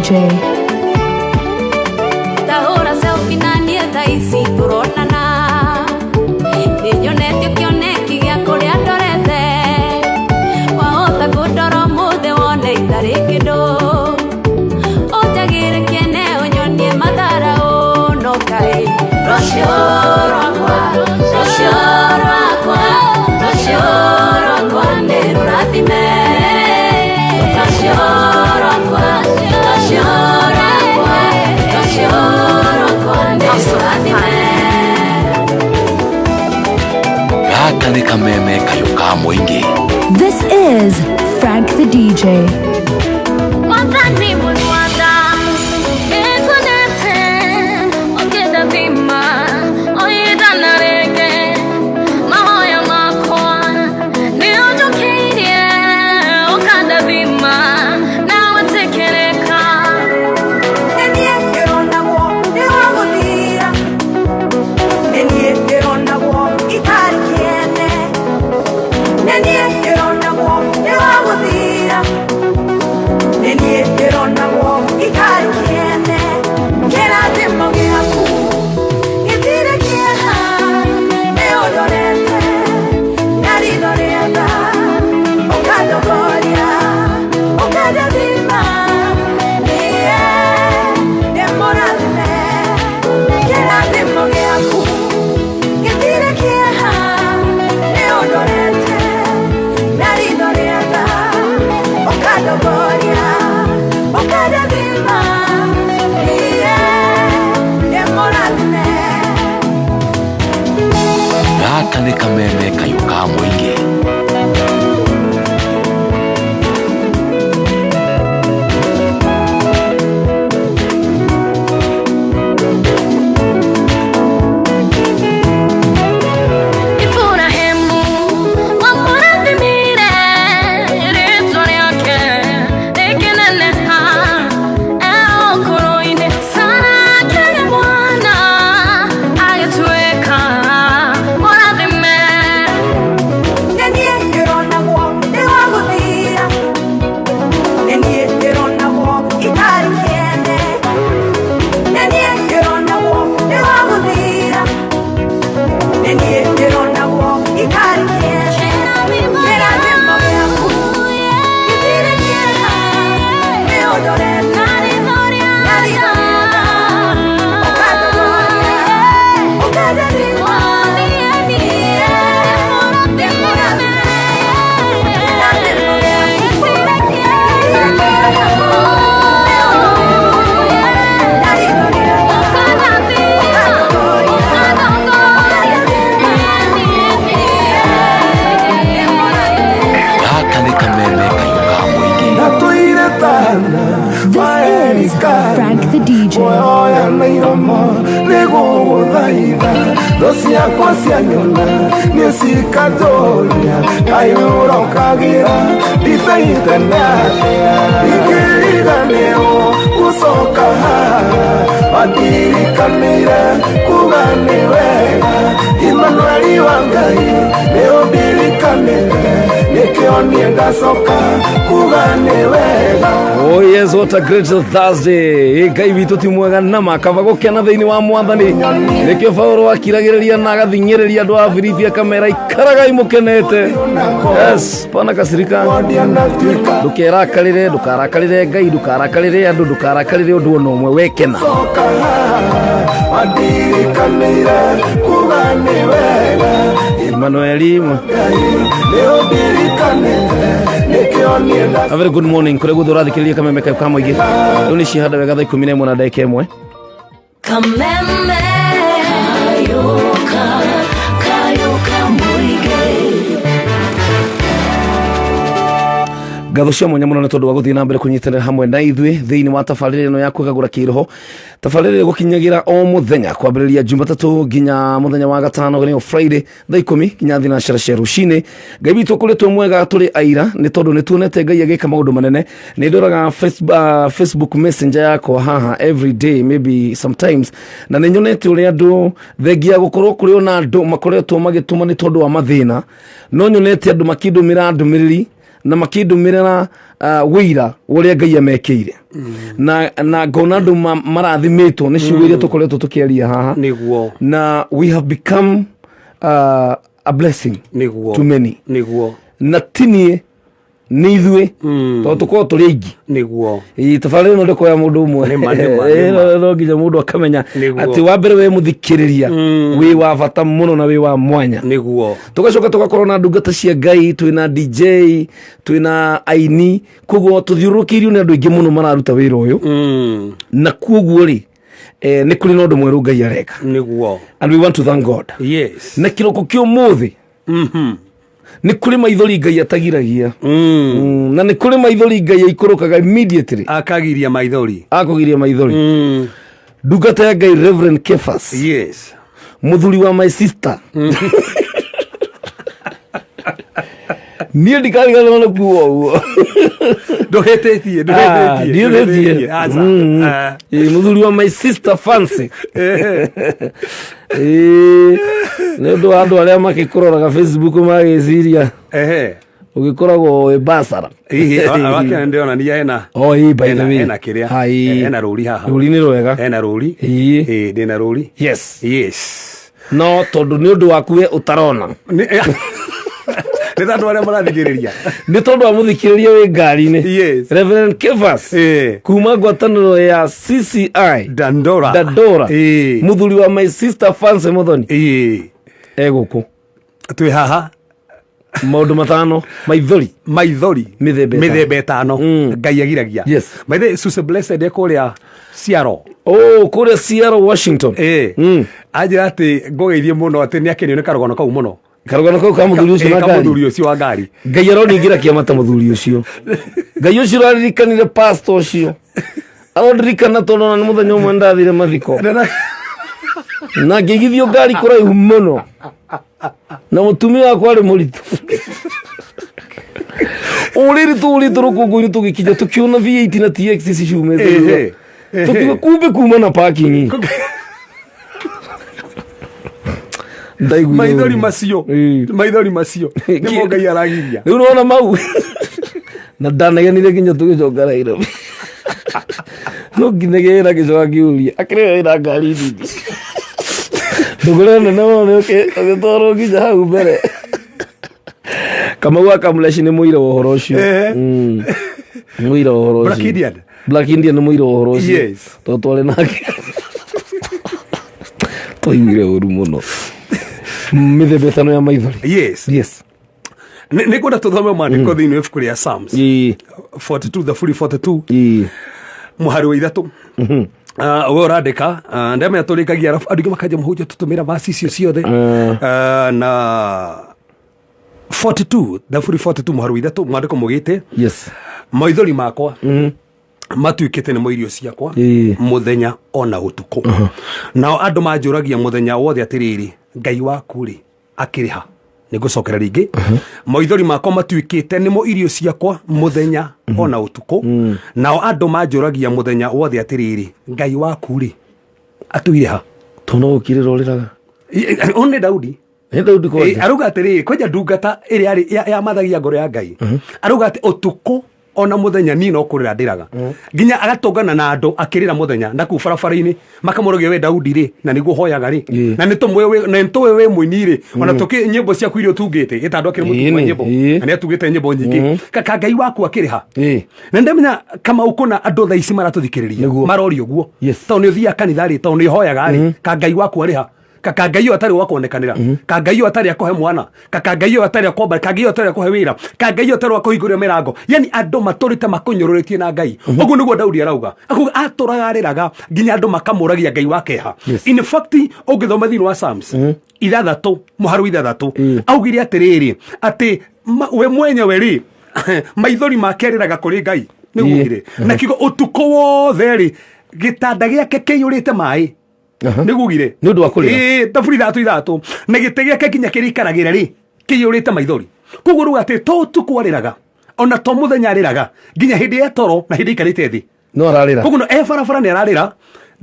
DJ. Tahora selfie na nieta isi turonana Ninyonete kioneki gĩa kũrĩa ndorete Wahota kũndora mũthĩ wone itarĩ kĩndũ Ũnjagĩre kĩene ũnyonie mathara no kaĩ Rũciũ rwakwa nĩ rũrathime Rũciũ rwakwa Gaka nĩ kameme kayo ka mũingĩ. This is Frank the DJ. Gaka nĩ kameme kayo ka mũingĩ. Frank the DJ. Dosia kwasia nyona Nisikatolia Kayuro kagira Disaitenda Ikiriga neo Kusoka Madirika nira Kugani wega Immanueli wangai Neo dirika nira Nikioni enda soka Kugani wega. Oh yes, what a great Thursday. Ngai witũ ti mwega na makaba gũkena thĩinĩ wa mwathani. Nĩkĩo Paulo akiragĩrĩria na agathing'ĩrĩria andũ a Filipi kamera ikaragai mũkenete. Yes, pana kasirika. Ndũkerakarĩre, ndũkarakarĩre Ngai, ndũkarakarĩre andũ, ndũkarakarĩre ũndũ ona ũmwe wekena. Emmanueli. A very good morning. Kure guthura thikiriria kameme kayo ka mũingĩ. Rĩu nĩ cihanda wega thaa 11 na dakika 1. Kameme kayo ka mũingĩ. Ngatho cia mwanya mũno nĩ tondũ wa gũthiĩ na mbere kũnyitanĩra hamwe na ithuĩ thĩinĩ wa tabarĩra ĩno ya Kwigagura Kiroho. Tabarĩra ĩgũkinyagĩra o mũthenya kwambĩrĩria Jumatatũ nginya mũthenya wa gatano nĩyo Friday thaa 10 nginya thinacara cia rũcinĩ. Ngai witũ kũrĩ mwega tũrĩ aira nĩ tondũ nĩ tuonete Ngai agĩka maũndũ manene. Nĩ ndoraga Facebook Messenger yakwa haha every day maybe sometimes na nĩ nyonete ũrĩa andũ thengia gũkorwo kũrĩ ona andũ makoretwo magĩtũma nĩ tondũ wa mathĩna. No nyonete andũ makĩndũmĩra ndũmĩrĩri na makindumĩrĩra wĩira ũrĩa Ngai amekeire na ngona andũ marathimĩtwo nĩ ciugo iria tũkoretwo tũkĩaria haha nĩguo na we have become a blessing to many na tinie nĩ ithuĩ tondũ tũkorwo tũrĩ aingĩ nĩguo tabarĩra ĩno ndĩkoya mũndũ ũmwe no nginya mũndũ akamenya atĩ wa mbere we mũthikĩrĩria wĩ wa bata mũno na wĩ wa mwanya nĩguo tũgacoka tũgakorwo na ndungata cia Ngai twĩna DJ twĩna aini koguo tũthiũrũrũkĩirio nĩ andũ aingĩ mũno mararuta wĩra ũyũ na koguo rĩ nĩ kũrĩ na ũndũ mwerũ Ngai areka nĩguo and we want to thank God na kĩroko kĩa ũmũthĩ nĩ kũrĩ maithori Ngai atagiragia na nĩ kũrĩ maithori Ngai aikũrũkaga immediately akagiria maithori ndungata ya Ngai Reverend Kefas mũthuri wa my sister niĩ ndikarigana na kuo ũguo ndohetetie mũthuri wa my sister Fancy nĩ ũndũ wa andũ arĩa makĩkũroraga Facebook magĩciria ũgĩkoragwo wĩ basara wakena ndĩrona nĩ hena by the way hena kĩrĩa hena rũri haha rũri nĩ rwega hena rũri ndĩna rũri yes no tondũ nĩ ũndũ waku we ũtarona nĩ tondũ arĩa marathikĩrĩria nĩ tondũ wa mũthikĩrĩria wĩ ngari-inĩ Reverend Kefas kuma ngwatanĩro ya CCI Dandora mũthuri wa my sister Fancy Muthoni egũkũ twĩ haha maũndũ matano maithori mĩthemba ĩtano Ngai agiragia by the Susan Blessed kũrĩa Seattle kũrĩa Seattle Washington anjĩra atĩ ngũgeithie mũno atĩ nĩ akenio nĩ karũgano kau mũno karũgano kau ka mũthuri ũcio wa ngari Ngai aroningĩra kĩama ta mũthuri ũcio Ngai ũcio ũraririkanire pastor ũcio arondirikana tondũ nĩ mũthenya ũmwe ndathire mathiko na ngĩigithio ngari kũraihu mũno na mũtumia wakwa arĩ mũritũ ũrĩritũ rũkũngũ-inĩ tũgĩkinya tũkĩona V8 na TX ciciumĩte tũkiuga kumbe kuma na parking maithori macio nĩmo Ngai aragiria rĩu nĩwona mau na ndanagenire nginya tũgĩcoka Nairobi no nginagĩra gĩcoka kĩũria akĩrĩ wĩra ngari nini ndũgũre nene mũno ũgĩtwarwo nginya hau mbere Kamau akamũleci nĩ mũira wa ũhoro ũcio mũira wa ũhoro ũcio Black Indian nĩ mũira wa ũhoro ũcio tondũ twarĩ nake twaiguire ũru mũno mĩthemba ĩtano ya maithori nĩ kwenda tũthome maandĩko thĩinĩ wa ibuku rĩa Psalms 42 the full 42 mũhari wa ithatũ we ũrandĩka ndamenya tũrĩkagia arabu andũ makanja mũhunjia tũtũmĩra vasi icio ciothe na 42 the full 42 mũhari wa ithatũ mwandĩko mũgĩte maithori makwa matuĩkĩte nĩ irio ciakwa mũthenya ona ũtukũ nao andũ manjũragia mũthenya wothe atĩrĩrĩ Ngai waku rĩ akĩrĩ ha nĩngũcokera rĩngĩ maithori makwa matuĩkĩte nĩmo irio ciakwa mũthenya ona ũtukũ nao andũ manjũragia mũthenya wothe atĩrĩrĩ Ngai waku rĩ atũire ha tondũ gũkirĩra ũrĩraga nĩ Daudi arauga atĩrĩrĩ kwanja ndungata ĩrĩa yamathagia ngoro ya Ngai arauga atĩ ũtukũ ona mũthenya niĩ no kũrĩra ndĩraga nginya agatũngana na andũ akĩrĩra mũthenya na kuu barabara-inĩ makamũrogia we Daudi rĩ na nĩguo hoyaga rĩ na nĩtũwe we mũini rĩ ona tũkĩ nyĩmbo ciaku iria ũtungĩte ĩtandũ akĩrĩ mũtumia nyĩmbo na nĩ atugĩte nyĩmbo nyingĩ kaka Ngai waku akĩrĩ ha na ndamenya kama ũkona andũ thaa ici maratũthikĩrĩria maroria ũguo tondũ nĩ ũthiaga kanitha rĩ tondũ nĩ hoyaga rĩ ka Ngai waku arĩ ha kaka Ngai atarĩ wa kuonekanĩra ka Ngai atarĩ akũhe mwana kaka Ngai atarĩ akomba ka Ngai atarĩ akũhe wĩra ka Ngai atarĩ wa kũhingũria mĩrango yani andũ matũrĩte makũnyũrũrĩtie na Ngai ũguo nĩguo Daudi arauga akuga atũragarĩraga nginya andũ makamũragia Ngai wake ha in fact ũngĩthoma thĩinĩ wa Psalms ithathatũ mũhari wa ithathatũ augire atĩrĩrĩ atĩ we mwenyewe rĩ maithori make rĩraga kũrĩ Ngai nĩgugire na kiugo ũtukũ wothe rĩ gĩtanda gĩake kĩiyũrĩte maĩ nĩgugire nĩ ũndũ wa kũrĩra thaburi ithatũ na gĩtĩ gĩake nginya kĩrĩikaragĩra rĩ kĩiyũrĩte maithori koguo rĩuga atĩ to ũtukũ arĩraga ona to mũthenya arĩraga nginya hĩndĩ ya toro na hĩndĩ ikarĩte thĩ no ararĩra koguo no barabara nĩ ararĩra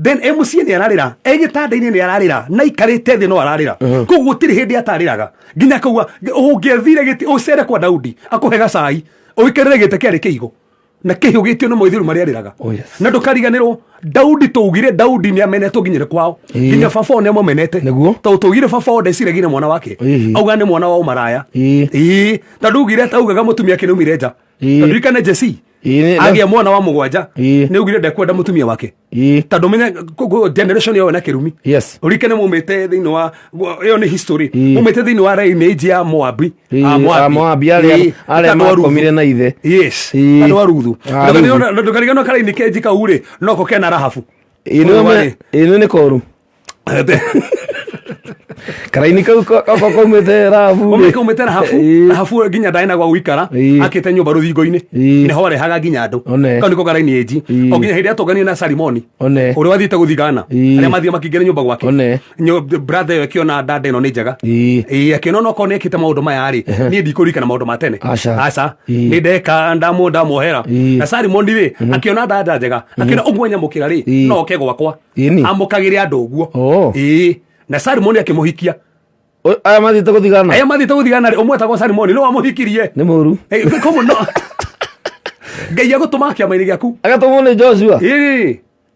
then mũciĩ nĩ ararĩra gĩtanda-inĩ nĩ ararĩra na ikarĩte thĩ no ararĩra koguo gũtirĩ hĩndĩ atarĩraga nginya kauga ũngĩathire gĩtĩ ũcere kwa Daudi akũhe gacai Oikarire gite keri kiigo. Na kihugitio no moithiru maria riraga. Oh, yes. Na ndukariganirwo Daudi tugire Daudi ni amenetwo nginyire kwao. Nginya baba ne momenete. To tugire baba ndecire gine mwana wake. Auga ni mwana wa umaraya. Tadugire taugaga mutumia kinumire nja. Tadurikane Jesse. Agia mwana wa mugwanja ni ugire ndekwenda mutumia wake. Tondu menye generation yo na kirumi. Yes. Urikane mumete thini wa yo ni history. Mumete thini wa image ya Moabi. Moabi ale makomire na ithe. Yes. Andu aruthu. Ndukariganwo karaini kenji kaure noko kena Rahabu. Ino ni koru. Karaini kau komete Rahabu. Komete Rahabu ginya ndaina gwa gwikara akite nyumba ruthingo-ini ni hore haga ginya andu kau niko karaini eji o ginya hindi atongani na Salimoni uri wathite guthigana aria mathie makingire nyumba gwake brother yo kiona dada ino ni njega akiona no kone ekite maundu maya ri ni ndikurikana maundu ma tene aca ni ndeka ndamuhera na Salimoni ri akiona dada njega akiona ugwenya mukira ri no oke gwakwa amukagire andu guo na Salimoni akimuhikia aya mathite guthigana ri umwetagwo Salimoni no amuhikirie ni muru komo no Ngai agutuma kiama-ini giaku agatumwo ni Joshua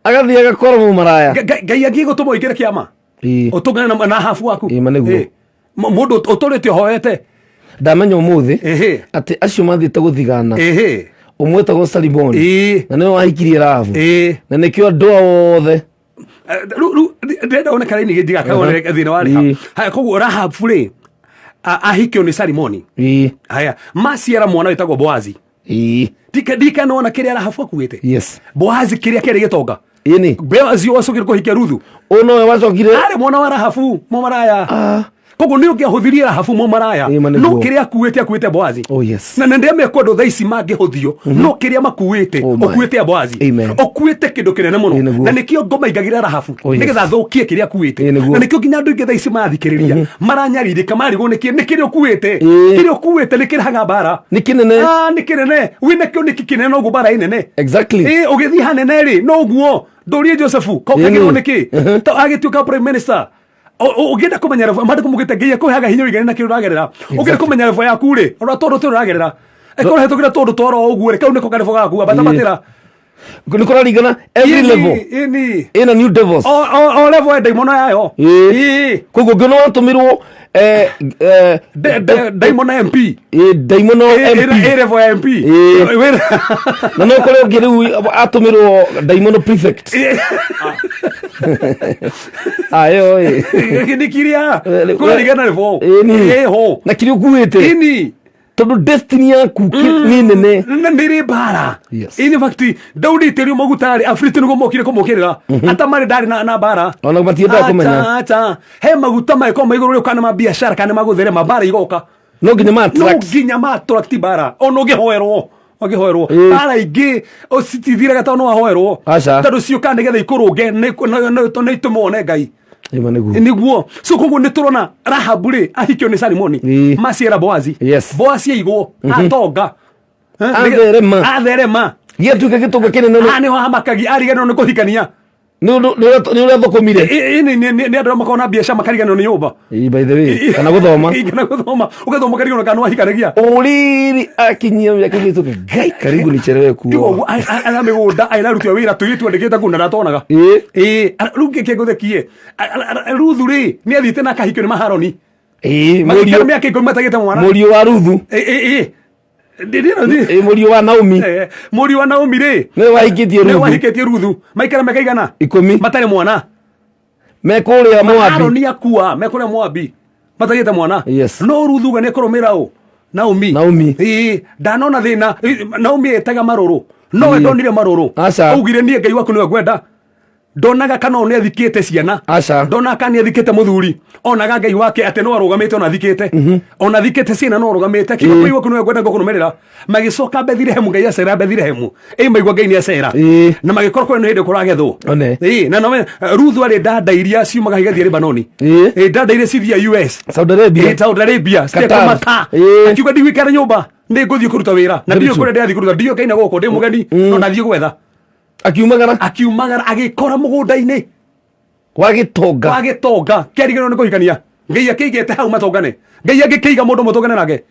agathie agakora mu maraya Ngai agigutuma ikire kiama utungane na Hafu waku mundu uturite hoete ndamenya umuthi ati acio mathite guthigana umwetagwo Salimoni na niwe wahikirie Rahabu na nikio andu othe ndenda ona karaini gijiga kaone thina wari haya koguo Rahabu ri ahikio ni Salimoni haya maciara mwana witagwo Boazi dika nona kiria Rahabu akuite Boazi kiria keri gitonga Boazi wacokire kuhikia Ruthu uno we wacokire ari mwana wa Rahabu mumaraya koguo ni ukihuthirie Rahabu mumaraya no kiria akuite Boazi na ndeme kwa ndo thaici mangihũthio no kiria makuite okuite Boazi okuite kindu kinene muno na nikio ngoma igagira Rahabu nigetha thukie kiria akuite na nikio nginya andu ingi thaici mathikiriria maranyaririka marigwo nikiri okuite kiri okuite nikiraga bara nikinene nikinene wine kio nikinene no gubara inene exactly ugithi hanene ri no guo ndurie Joseph kokagirwo niki to agituka prime minister ugenda kumenya revo mande kumugite Ngai akuhaga hinya wigane na kiru ragerera ugenda kumenya revo yaku ri ora tondu tu ragerera ekora hetukira tondu twaro uguo ri kau niko karevo gaku abatamatira nikora rigana every level in a new devils all level daimono yayo koguo ngino watumirwo daimono MP daimono MP level MP na no kore ngiru atumirwo daimono prefect ayo nikiria kora rigana revo ho na kiri ukuite ini tondu destiny yaku ni nene na niri bara in fact Daudi terio magutari Afrika nugo mokire kumukirira ata mari ndari na bara ona matienda kumenya acha he maguta mai ko maiguru kana ma biashara kana maguthere mabara igoka no ginya ma attract bara ono gihoerwo bara ingi ositithira gatano wahoerwo tondu cio kana getha ikurunge ne itumone Ngai niguo so koguo niturona Rahabu ri ahikio ni Salimoni maciara Boazi Boazi igwo atonga atherema gietuke gitunga kinene ni wamakagi arigano ni kuhikania ni ule thokomire ni andu makona biashara makarigano ni nyumba by the way kana guthoma ugathoma karigano kana wahikanagia uriri akinyia yake gituke Ngai karibu ni cherewe kuo ana migunda aina rutio wira tuitu ndikita kuna ratonaga ruke kegothekie Ruthu ri ni athite na kahikio ni Maharoni murio miake ngo matagite mwana murio wa Ruthu murio wa Naomi ri ni wahikitie Ruthu maikara mekaigana 10 matare mwana mekuria Moabi Haroni akua mekuria Moabi matagite mwana no Ruthu gane koromera o Naomi ndanona thina Naomi etaga maruru no ndonire maruru ugire nie Ngai waku niwe gwenda ndonaga kana one athikite ciana ndona kana athikite muthuri onaga Ngai wake ate no arugamite ona athikite ona athikite ciana no arugamite kiko Ngai waku niwe gwenda ngokunumerera magicoka Bethilehemu Ngai acera Bethilehemu maigwa Ngai ni acera na magikora kwa hinde kuragethwo na no Ruthu ari dada iria ciumaga higathie Lebanoni dada iria cithia US Saudi Arabia Qatar akiuga ndiwikara nyumba ndi nguthie kuruta wira na ndio kure ndi kuruta ndio kaina goko ndi mugeni no nathie gwetha akiumagara agikora mugunda-ini wagitonga kerigano ni kuhikania Ngai akigete hau matongane Ngai agikiga mundu mutongane nake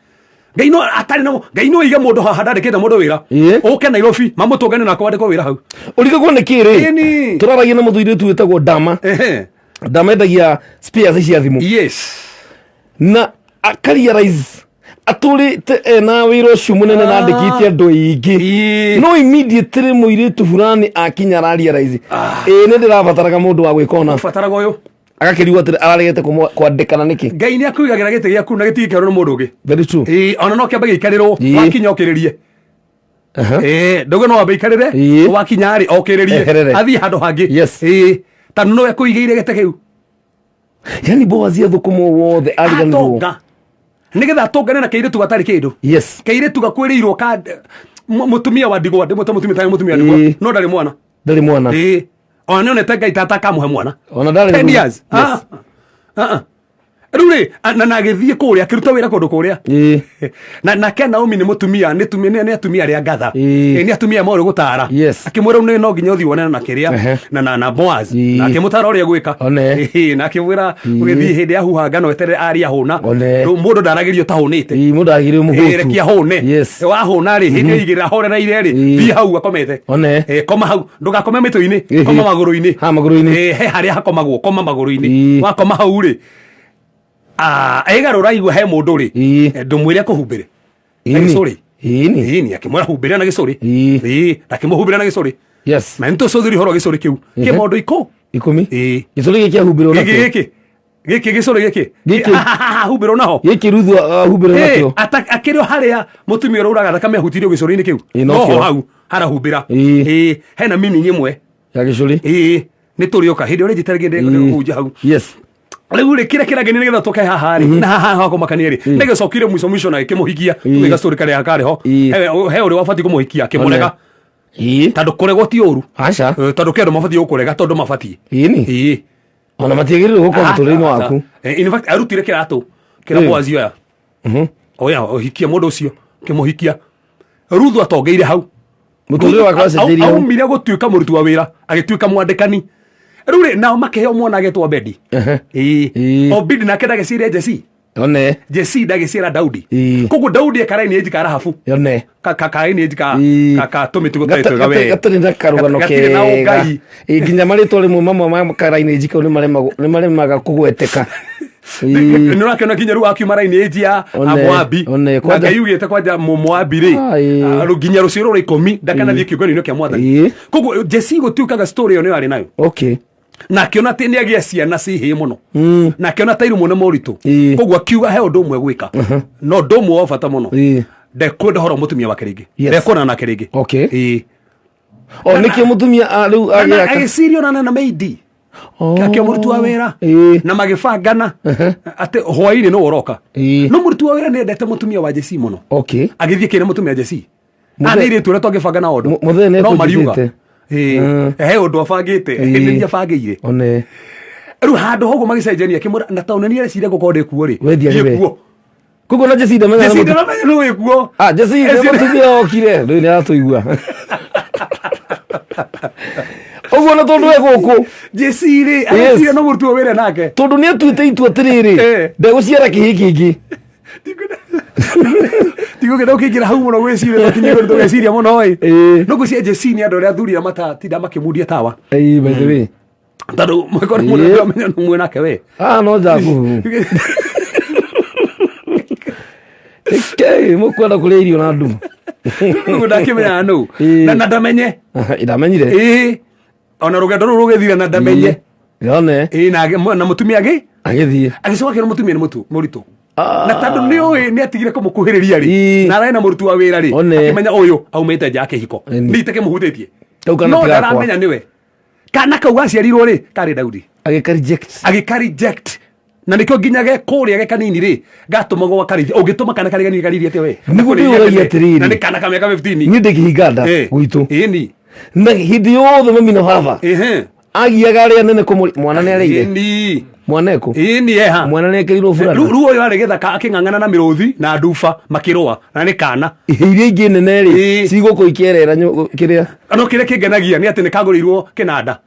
ngai no atari no ngai no iga mundu haha ndandikite mundu wira uke Nairobi mamutungane nako andiko wira hau urigagwo ni kiri turaragia na muthuire tu wetagwo Dama Dama endagia spares cia thimu na akarealize aturite ena wira ucio munene na ndikite andu aingi no immediately muiritu fulani akinya realize ni ndirabataraga mundu wa gwikona fataraga uyu agakiriwa araregete kwandikana niki ngai ni akuigagira gite giaku na gitigikero no mundu ungi very true ona no kiambe gikarirwo wakinya okiririe ndogo no abekarire wakinya ari okiririe athi handu hangi tanu no akuigeire gite kiu yani boazia thukumo wothe ariganirwo nigetha atongane na keiretu gatari kindu keiretu gakwiriirwo ka mutumia wa ndigwa mutumia ta mutumia ndigwa no ndari mwana ona ne tanga itata kamuhe mwana ona ndari 10 years rure na githie kuria kiruta wira kundu kuria na kena umi ni mutumia ni atumia ria gatha ni atumia moro gutara akimwira ni no nginya uthi wonana na kiria na Boaz na akimutara uria gwika na akimwira ugithie hindi ya huhanga no etere aria huna mundu ndaragirio ta hunite mundu agirio muhutu rekia hune wa huna ri hindi igira hore na ire ri thi hau akomete koma hau ndugakome mito-ini koma maguru-ini he haria hakomagwo koma maguru-ini wakoma hau ri aigarura igwa he mundu ri ndumwire kuhumbire gicuri ini akimwira humbire na gicuri akimuhumbira na gicuri na nto codhuri horo gicuri kiu ki mundu 10 gicuri giki ahumbirwo na giki gicuri giki humbirwo naho giki ruthu humbirwo nakio akirio haria mutumia uraga thakame ahutirio gicuri-ini kiu no hau hara humbira hena meaning imwe ya gicuri ni turioka hindi uri jitarigende kuja hau riu ri kire kirageni nigetha toke haha ri na haha hako makania ri nige cokire mwico na kimuhikia tuiga story kare hakare ho he uri wafati kumuhikia kimurega tandu kuregwo ti uru acha tandu kendo mafati ukurega tondu mafati ona matiagirire gukora muturire waku in fact arutire kiratu kira Boazio ya oya ohikia mundu ucio kimuhikia Ruthu atongeire hau muturire wake wacenjirie au mire gutuika murutu wa wira agituika mwandikani rure nao makeheo mwana agetwa Obedi Obedi nake ndageciria Jesse Jesse ndageciria Daudi koguo Daudi ekaraini ejika rahafu kakaini ejika kaka tumitugo taitwega we gatari ndakarugano kega nginya maritwo rimwe mamwe makaraini ejika ni maremaga kugweteka nurakena kinya ru akiumaraini ejia Moabi na yugite kwaja Moabi ri ruginya ruciro ru 10 ndakana thie kiugani kia mwathani koguo Jesse gutukaga story yo ni ari nayo na kiona tini agia ciana cihi muno na kiona tairu muno moritu koguo akiuga he undu umwe gwika no ndu umwe wa bata muno ndekwenda horo mutumia wake ringi ndekwona nake ringi niki mutumia riu agicirio na maidi akio murutu wa wira na magifangana ate hwaini no uroka no murutu wa wira ni ndete mutumia wa Jesse muno agithie kire mutumia Jesse anire tu reto agifangana ondo no mariuga he undu afangite ni afangire riu handu hogo magicenjania kimura na tauna ni areciria gukode kuo ri kuo koguo na Jesse ndamenya no wikuo Jesse mutumia okire riu ni atuigua oguo na tondu we guku Jesse ri areciria no murutu wira nake tondu ni atuite itu atiriri ndeguciara kihiki ingi tigo ke ndokigira hau muno gwiciria tinye ko gwiciria muno oi no gucia Jesse ni andu ria thurira mata tinda makimudia tawa by the way tadu mwekora muno amenya no mwe nake we no jaku mukwenda kuria irio na ndu ndakimenya no na ndamenye ndamenyire ona rugendo ru rugithira na ndamenye yone na mutumia agithie agicoka kira mutumia ni muritu na tandu ni atigire kumukuhiriria ri na araina murutu wa wira ri akimenya uyu aumete jake hiko niteke muhutetie no ndaramenya niwe kana kau aciarirwo ri kari Daudi agika reject na nikyo nginyage kuria ge kanini ri gatumago wa Karitei ugituma kana kari ganini kariri ate we niguo ndiragia atiriri na ni kana kameka 15 ni ndikihinganda gwitu na hindi yothe mami na baba agiaga aria nene mwana ni areire mwaneku mwana ni ekirirwo fulana ruo yo ari githaka akingangana na miruthi na ndufa makirwa na ni kana iria ingi nene ri ciguko ikierera kiria no kire kingenagia ni ati ni kagurirwo kinanda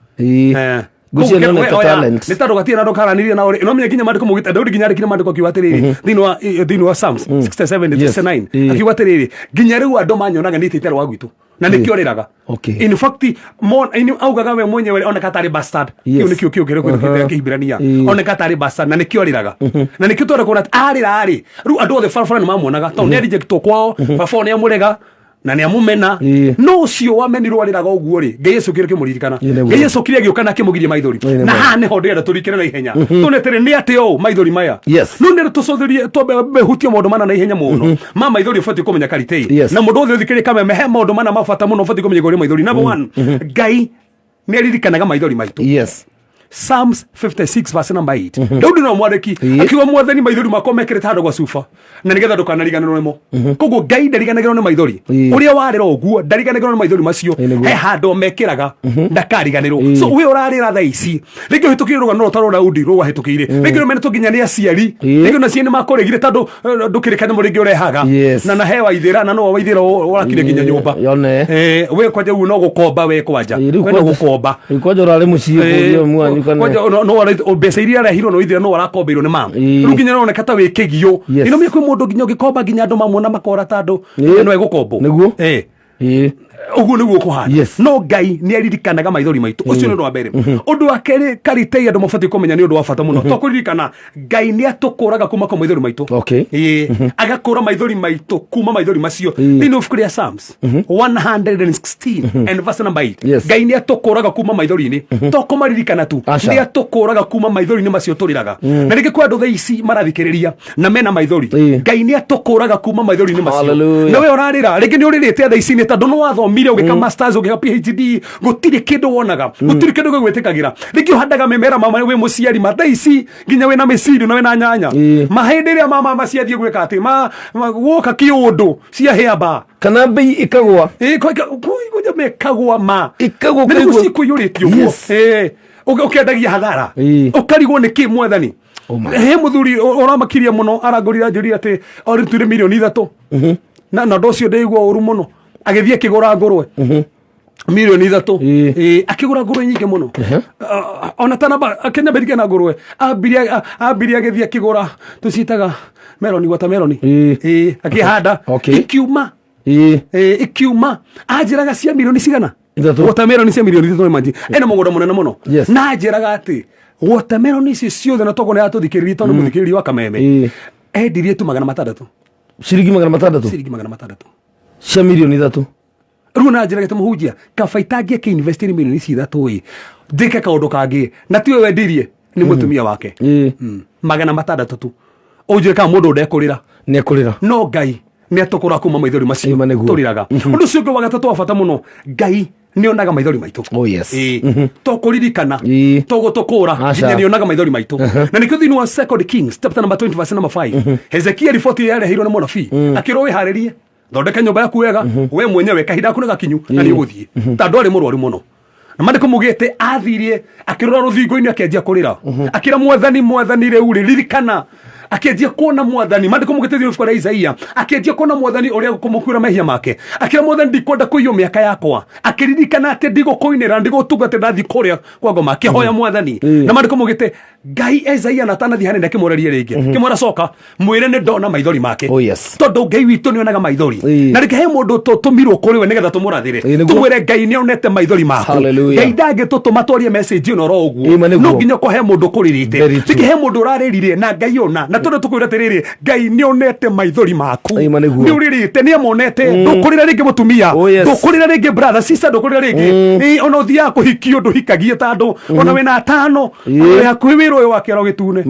Gucia no talent. Nĩ tondũ gatirĩ na ndokaranĩrie na no menye kinya mandĩko mũgĩta Daudi kinya arĩkire mandĩko kiuga atĩrĩrĩ thĩinĩ wa Psalms 67 69 akiuga atĩrĩrĩ nginya rĩu andũ manyonaga nĩ itĩte rwa gwitũ na nĩkĩo rĩraga. In fact augaga we mwenyewe oneka tarĩ bastard kĩu nĩkĩo kĩũngĩre kwĩrĩkĩte Kĩhibirania oneka tarĩ bastard na nĩkĩo rĩraga na nĩkĩo twenda kuona arĩ rĩu andũ othe barabara nĩ mamuonaga tondũ nĩ rejectwo kwao baba nĩ amũrega na nĩ amumena no ũcio wamenirwo arĩraga ũguo rĩ Ngai Yesu kĩrĩ kĩmũririkana Ngai Yesu kĩrĩ agĩũka na akĩmũgiria maithori na haha nĩho ndĩrenda tũrikĩre na ihenya tũnetere nĩ atĩ o maithori maya no nĩ tũcũthĩrie twambe hutie maũndũ mana na ihenya mũno ma maithori ũbatiĩ kũmenya Karitei na mũndũ othe ũthikĩrĩrie kameme he maũndũ mana mabata mũno ũbatiĩ kũmenya ũrĩa maithori number 1 Ngai nĩ aririkanaga maithori maitũ Psalms 56 verse number 8 Daudi no mwandĩki akiuga mwathani maithori makwa mekĩrĩte handũ gwa cuba na nĩgetha ndũkanariganĩrwo nĩmo koguo Ngai ndariganagĩrwo nĩ maithori ũrĩa warĩra ũguo ndariganagĩrwo nĩ maithori macio he handũ mekĩraga ndakariganĩrwo so we ũrarĩra thaa ici rĩngĩ ũhĩtũkĩire rũgano rũtarũ Daudi rũhĩtũkĩire rĩngĩ ũmenetwo nginya nĩ aciari rĩngĩ na ciana makũregire tondũ ndũkĩrĩkane mũrĩ rĩngĩ ũrehaga na na hewa ithĩra na no waithĩra wakire nginya nyũmba we kwanja uno gũkomba we kwanja we no gũkomba kwanja ũrarĩ mũciĩ kũrĩa mwanyu no mbeca iria arehirwo no ithira no arakombeirwo nĩ mama rĩu nginya noneka ta wĩ kĩgio ino mĩe kwĩ mũndũ nginya ũgĩkomba nginya andũ mamuona makora ta andũ no egũkombo nĩguo uguo nĩguo kũhana no Ngai nĩ aririkanaga maithori maitũ ũcio nĩ ũndũ wa mbere ũndũ wa kerĩ Karitei andũ mabatiĩ kũmenya nĩ ũndũ wa bata mũno to kũririkana Ngai nĩ atũkũraga kuma kwa maithori maitũ agakũra maithori maitũ kuma maithori macio thĩinĩ wa ibuku rĩa Psalms 116 and verse number 8 Ngai nĩ atũkũraga kuma maithori-inĩ to kũmaririkana tu nĩ atũkũraga kuma maithori-inĩ macio tũrĩraga na rĩngĩ kwa andũ thaa ici marathikĩrĩria na mena maithori Ngai nĩ atũkũraga kuma maithori-inĩ macio na we ũrarĩra rĩngĩ nĩ ũrĩrĩte thaa ici nĩ tondũ nĩ wathomire ũgĩka masters ũgĩka PhD gũtirĩ kĩndũ wonaga gũtirĩ kĩndũ gĩgwĩtĩkagĩra rĩngĩ ũhandaga mĩmera mama we mũciari ma thaa ici nginya wĩna mĩciri na wĩna nyanya mahĩndĩ ĩrĩa mama maciathiĩ gwĩka atĩ gũka kĩũndũ cia hĩamba kana mbei ikagwa kũja mekagwa ma ikagwa nĩguo cikũiyũrĩtio guo ũkĩendagia hathara ũkarigwo nĩ kĩ mwathani he mũthuri ũramakiria mũno arangũrira njũria atĩ orĩtũire mirioni 3 na ndũ ũcio ndĩigua ũru mũno agĩthiĩ kĩgũra ngũrwe mirioni 3 akĩgũra ngũrwe nyingĩ mũno ona tanamba Kenya berike na ngũrwe ambiria agĩthiĩ akĩgũra tũcitaga meloni watermelon akĩhanda ikiuma anjĩraga cia mirioni cigana watermelon cia mirioni 3 manji ena mũgũnda mũnene mũno na anjĩraga atĩ watermelon icio ciothe na togwo nĩ atũthikĩrĩria tondũ mũthikĩrĩria wa kameme endirie tu 600 ciringi 600 cia mirioni 3 rĩu na njĩra gĩtũmũ mũhunjia kabaita angĩke invest in mirioni 3 ndĩke kaũndũ kangĩ na tiwe wendirie nĩ mũtumia wake 600 tu ũnjĩre kana mũndũ ndekũrĩra nĩ ekũrĩra no Ngai nĩ atũkũra kuma maithori macio tũrĩraga ũndũ ũcio ũngĩ wa gatatũ wa bata mũno Ngai nĩ onaga maithori maitũ to kũririkana to gũtũkũra nginya nĩ onaga maithori maitũ na nĩkĩo thĩinĩ wa 2 Kings chapter number 20 verse number 5 Hezekia riboti yareheirwo nĩ mũnabii akĩrwo wĩharĩrie thondeka nyũmba yaku wega we mwenyewe kahinda gaku nĩ gakinyu na nĩ ũgũthiĩ ta ndwarĩ mũrwaru mũno na mandĩko mugĩte athirie akĩrora rũthingo-inĩ akĩanjia kũrĩra akĩra mwathani rĩu ririkana akĩanjia kuona mwathani mandĩko mugĩte thĩinĩ wa ibuku rĩa Isaia akĩanjia kuona mwathani ũrĩa gũkũmũkuĩra mehia make akĩra mwathani ndikwenda kũiywo mĩaka yakwa akĩririkana atĩ ndigũkũinĩra ndigũtungata ndathi kũrĩa kwa ngoma akĩhoya mwathani na mandĩko mugĩte Ngai Isaia na tanathi hanene akĩmũraria rĩngĩ akĩmwĩra coka mwĩre nĩ ndona maithori make tondũ Ngai witũ nĩ onaga maithori na rĩngĩ he mũndũ tũtũmirwo kũrĩ we nĩgetha tũmũrathĩre tũmwĩre Ngai nĩ onete maithori maku Ngai ndangĩtũtũma twarie message ĩno ro ũguo no nginya kũhe mũndũ kũrĩrĩte rĩngĩ he mũndũ ũrarĩrire na Ngai ona na tondũ tũkwĩra atĩrĩrĩ Ngai nĩ onete maithori maku nĩ ũrĩrĩte nĩ amonete ndũkũrĩra rĩngĩ mũtumia ndũkũrĩra rĩngĩ brother sister ndũkũrĩra rĩngĩ ona ũthiaga kũhikio ndũhikagie ta andũ ona wĩna atano yakuĩ wĩra ũyũ wa kĩaro gĩtune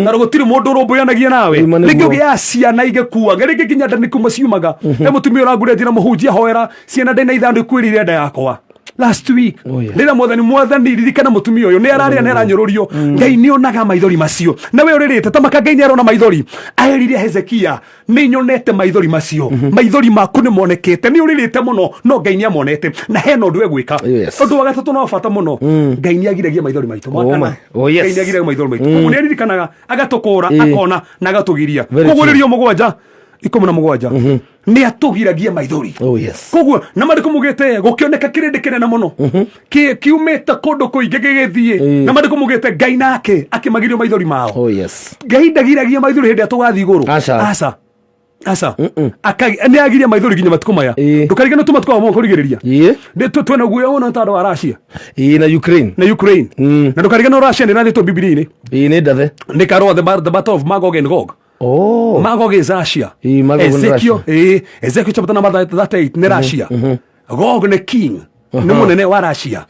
na gũtirĩ mũndũ ũrũmbũyanagia nawe rĩngĩ ũgĩa ciana igĩkuaga rĩngĩ nginya nda nĩ kuma ciumaga he mũtumia ũrangũrĩa njĩra mũhunjia hoera ciana ndĩ na ithandũ ikwĩrire nda yakwa last week rĩrĩa mwathani ririkana mũtumia ũyũ nĩ ararĩa nĩ aranyũrũrio Ngai nĩ onaga maithori macio na we ũrĩrĩte ta maka Ngai nĩ arona maithori aerire Hezekia nĩ nyonete maithori macio maithori maku nĩ monekete nĩ ũrĩrĩte mũno no Ngai nĩ amonete na hena ũndũ egwĩka ũndũ wa gatatũ no bata mũno Ngai nĩ agiragia maithori maitũ Ngai nĩ agiragia maithori maitũ koguo nĩ aririkanaga agatũkũra akona na agatũgiria kũgũrĩrio mũgwanja 17 nä atågiragia maithori koguo na marä mugite gukioneka kirindi kinene muno kiumite kundu kuingi gigithie na marä mugite Ngai nake akimagirio maithori mao Ngai ndagiragia maithori hindi atugathi iguru aca nä agiria maithori nginya matuko maya ndukarigane tu matuko mo kurigiriria twena guoya wona tando wa Russia na Ukraine na ndukarigane Russia nä rathitwo bibilia-inä nä ndathe nä karwo the battle of Magog and Gog. Magog is Russia. Ezekiel chapter number 38 nä Russia. Gog nä king nä munene wa Russia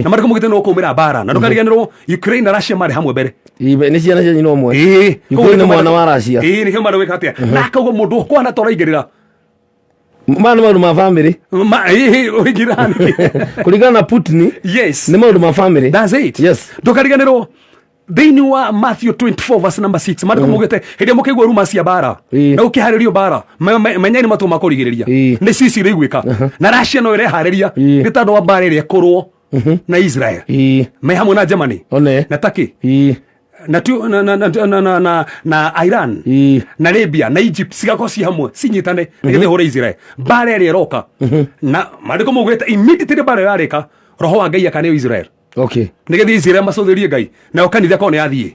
na marä mugite no kumira bara na ndukariganirwo Ukraine na Russia mari hamwe mbere nä ciana cia nyina omwe Ukraine mwana wa Russia nä kä marä wä atia na akauga må ndå kwana toraingä rä ra maå ma family jirani kuringana na Putin nä maå ma family ndukariganirwo thĩinĩ wa Matthew 24 verse number 6 marĩ mugite hĩndĩ mũkĩigua ruma cia bara na ũkĩharĩrio bara menyani matũ makũrigĩrĩria nĩ cicirĩ igwĩka na Russia no ĩreharĩria nĩ tondũ wa bara ĩrĩa ĩkorwo na Israel me hamwe na Germany na Turkey na Iran na Libya na Egypt cigakorwo ci hamwe cinyitane nĩgetha hũre Israel bara ĩrĩa ĩroka na marĩ mugite immediately bara yarĩka roho wa Ngai akaneo Israel nĩgetha Israel macũthĩrie Ngai nayo kanitha korwo nĩ yathiĩ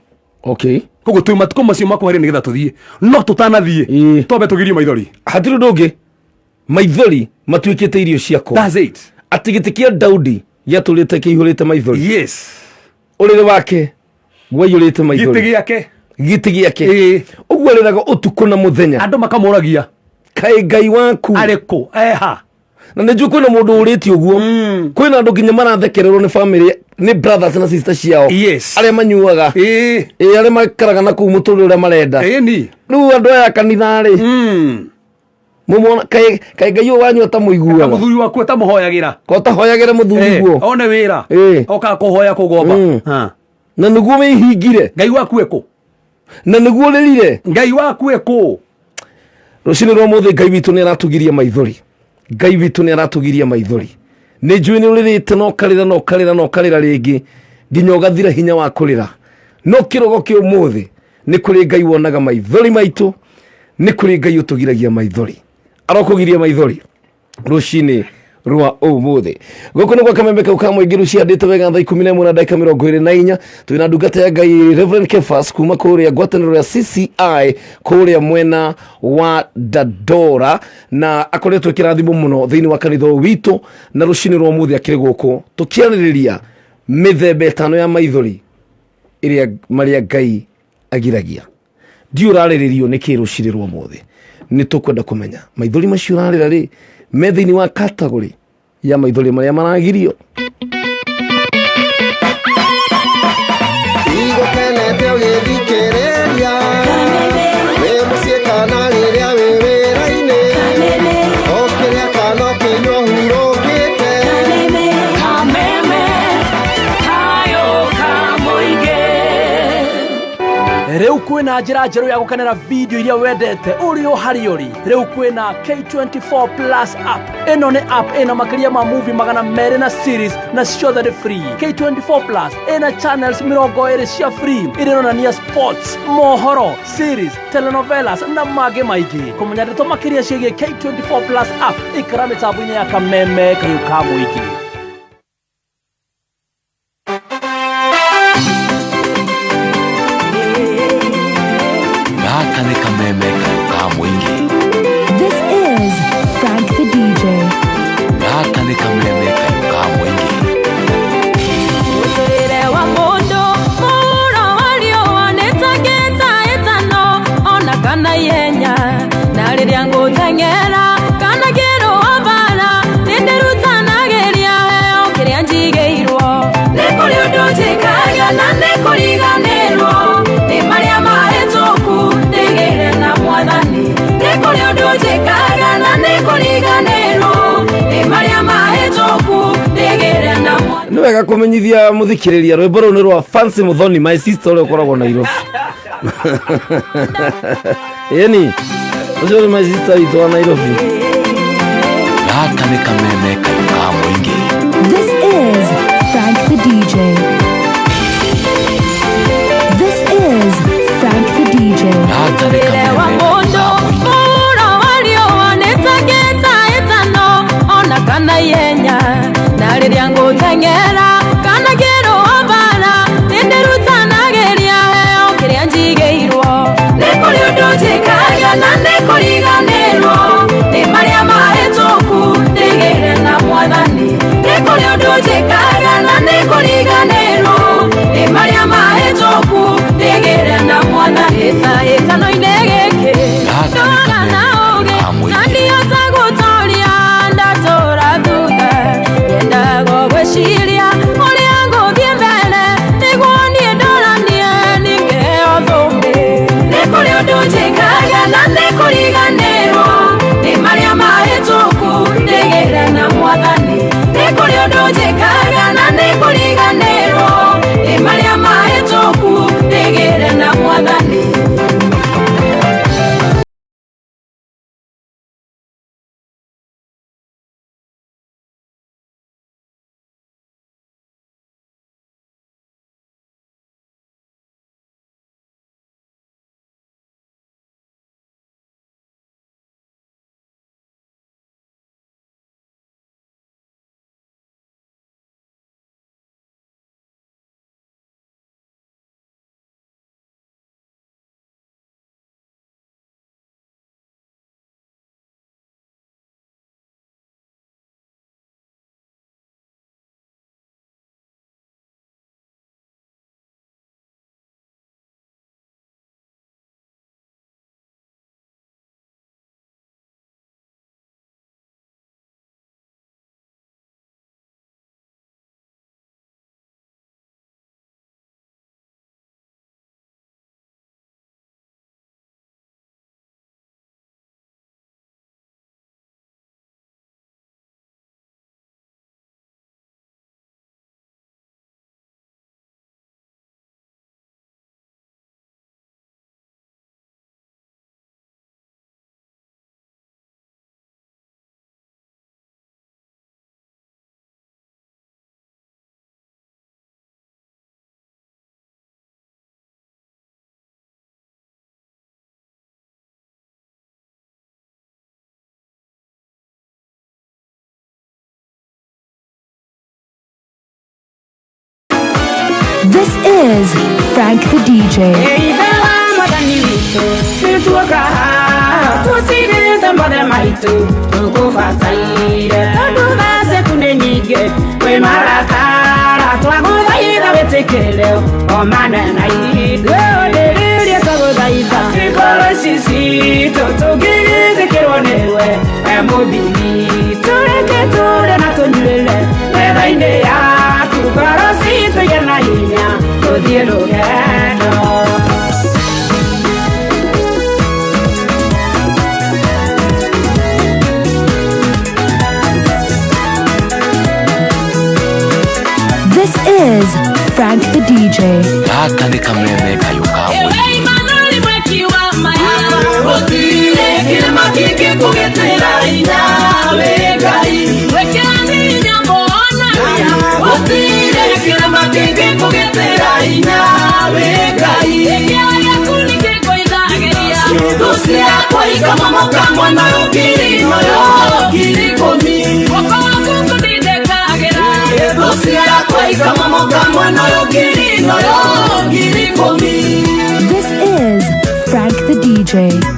koguo twĩ matukũ macio makuhĩrĩria nĩgetha tũthiĩ no tũtanathiĩ twambe tũgirio maithori hatirĩ ũndũ ũngĩ maithori matuĩkĩte irio ciako atĩ gĩtĩ kĩa Daudi gĩatũrĩte kĩihũrĩte maithori ũrĩrĩ wake waiyũrĩte maithori gĩtĩ gĩake ũguo rĩraga ũtukũ na mũthenya andũ makamũragia kaĩ Ngai waku arĩ kũ na nä njå kwä na må ndå å rä tie å guo kwä na andå nginya marathekererwo nä bamä nä brothers na sisters ciao arä manyuaga arä makaraga na kå u må tå rä å rä a marenda rä u andå aya kanitha-rä mumona kaĩ Ngai å wanyua ta må iguaga må thuri waku ta må hoyagä ra ko ta hoyagä ra må thuri guo one wä ra okaga kå hoya kå gomba na nä guo wä hingire Ngai waku ä kå na nä guo rä rire Ngai waku ä kå rå cinä rwa må thä Ngai witå nä aratågiria maithori Ngai witå nä aratågiria maithori nä njå nä å rä rä te no karä ra rä ngä nginya å gathira hinya wa kå rä ra no kä rogo kä å må thä nä kå rä Ngai wonaga maithori maitå nä kå rä Ngai å tå giragia maithori arokå giria maithori rå cinä rwa å må thä gå kå nä gwa kamembe kau ka må ingä rå ciandä te wega thaa 11 na ndagĩka 24 twä na ndungata ya Ngai Reverend Kefas kuma kå rä a ngwatanä ya CCI kå rä a mwena wa Dandora na akoretwo kä rathimo må no thä inä wa kanitha å witå na rå cinä rwa må thä akä rä gå kå tå kä arä rä ria mä themba ĩtano ya maithori marä a Ngai agiragia ndiå rarä rä rio nä kä rå cinä rwa må thä nä tå kwenda kå menya maithori macio rarä ra rä me thĩinĩ wa category ya maithori marĩa maragirio igũkenete ũgĩthikĩrĩria nĩ mũciĩ kana rĩrĩa wĩ wĩra-inĩ o kĩrĩa kana kĩnyua hurũkĩte kameme kayo ka mũingĩ rĩu kwĩna njĩra njerũ ya gũkenera video iria wendete ũrĩ o harĩ ũrĩ rĩu kwĩna K24 Plus app ĩno nĩ app ĩna makĩria ma movie 200 na series na ciothe nĩ free K24 Plus ĩna channels 20 cia free ironania sports mohoro series telenovelas na mangĩ maingĩ kũmenya ndeto makĩria ciĩgiĩ K24 Plus app ikara mĩtambo-inĩ ya kameme kayo ka mũingĩ This is Frank the DJ. Mũtũrĩre wa mũndũ mũro warĩo nĩtakĩta ĩtano ona kana ihenya na rĩrĩa ngũteng'era kana kĩrũa bara nĩndĩrutanagĩria heo kĩrĩa njigĩirwo nĩ kũrĩ ũndũ njĩkaga na nĩ kũriganĩrwo nĩ marĩa mahĩtũku ndĩgĩre na Mwathani nĩ kũrĩ ũndũ njĩkaga na nĩ kũriganĩrwo nĩ marĩa mahĩtũku ndĩgĩre na Mwathani nĩ wega kũmenyithia mũthikĩrĩria rwĩmbo rũu nĩ rwa Fancy Muthoni my sister ũrĩa ũkoragwo Nairobi ĩni ũcio nĩ my sister witũ wa Nairobi This is Frank the DJ. This is Frank the DJ. Mũtũrĩre wa mũndũ mũro ngotengera kana kero abana nenderutana geria heo kiria njigeirwo nekuri undu njikaga na nekuriganirwo ni maria mahetoku ndigire na mwathani nekuri undu njikaga na nekuriganirwo ni maria mahetoku ndigire na mwathani eta no inegeke ndona na oge na ndiota gutoria ndatora thutha yendago gwiciria uria nguthie mbere niguo nie ndoranie ningeo thumbi nikuri undu njikaga na nikuriganirwo ni maria mahetoku ndigire na mwathani nikuri undu njikaga na nikuriganirwo ni maria mahetoku ndigire na mwathani. This is Frank the DJ. This is Frank the DJ. This is Frank the DJ.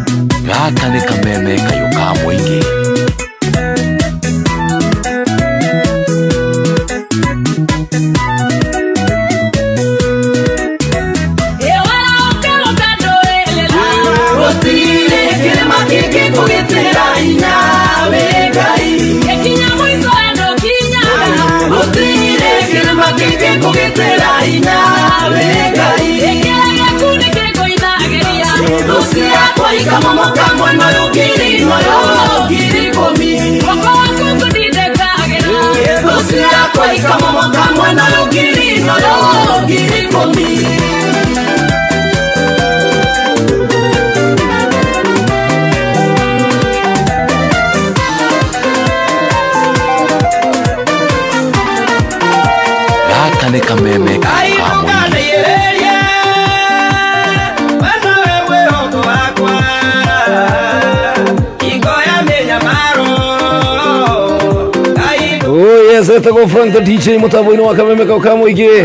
Yes, let's go Frank the DJ Mutabo ino wakameme kwa kamo ike.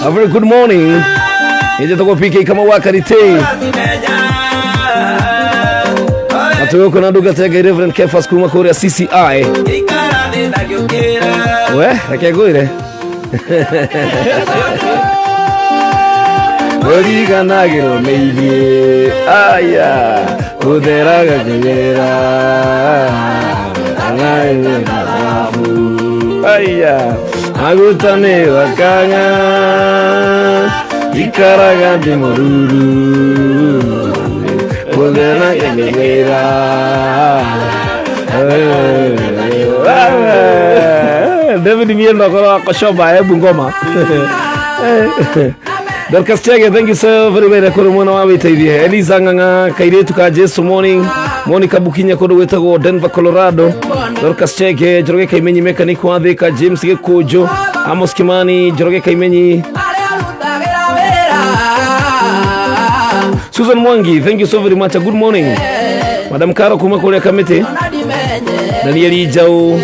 A very good morning. Ije toko PK kama wa Karitei. Atuko na duga tega Reverend Kefas kuma Korea CCI. We, akegwire. Origa nagiro maybe. Aya, uderaga kegera. Aya, agutane wakanga ikaraga de moruru bodena kegera David miendo kwa shoba Bungoma. Dorcas Chege, thank you so very much for mwana wa witaithie. Eliza nganga kairetu ka Jesu morning. Monica Bukinya kodo wetago Denver Colorado. Dorcas Chege joroge kaimenyi mechanic wa Thika James Gekujo. Amos Kimani joroge kaimenyi. Susan Mwangi, thank you so very much. Good morning. Madam Karo kuma kule Kamete. Danieli Jau.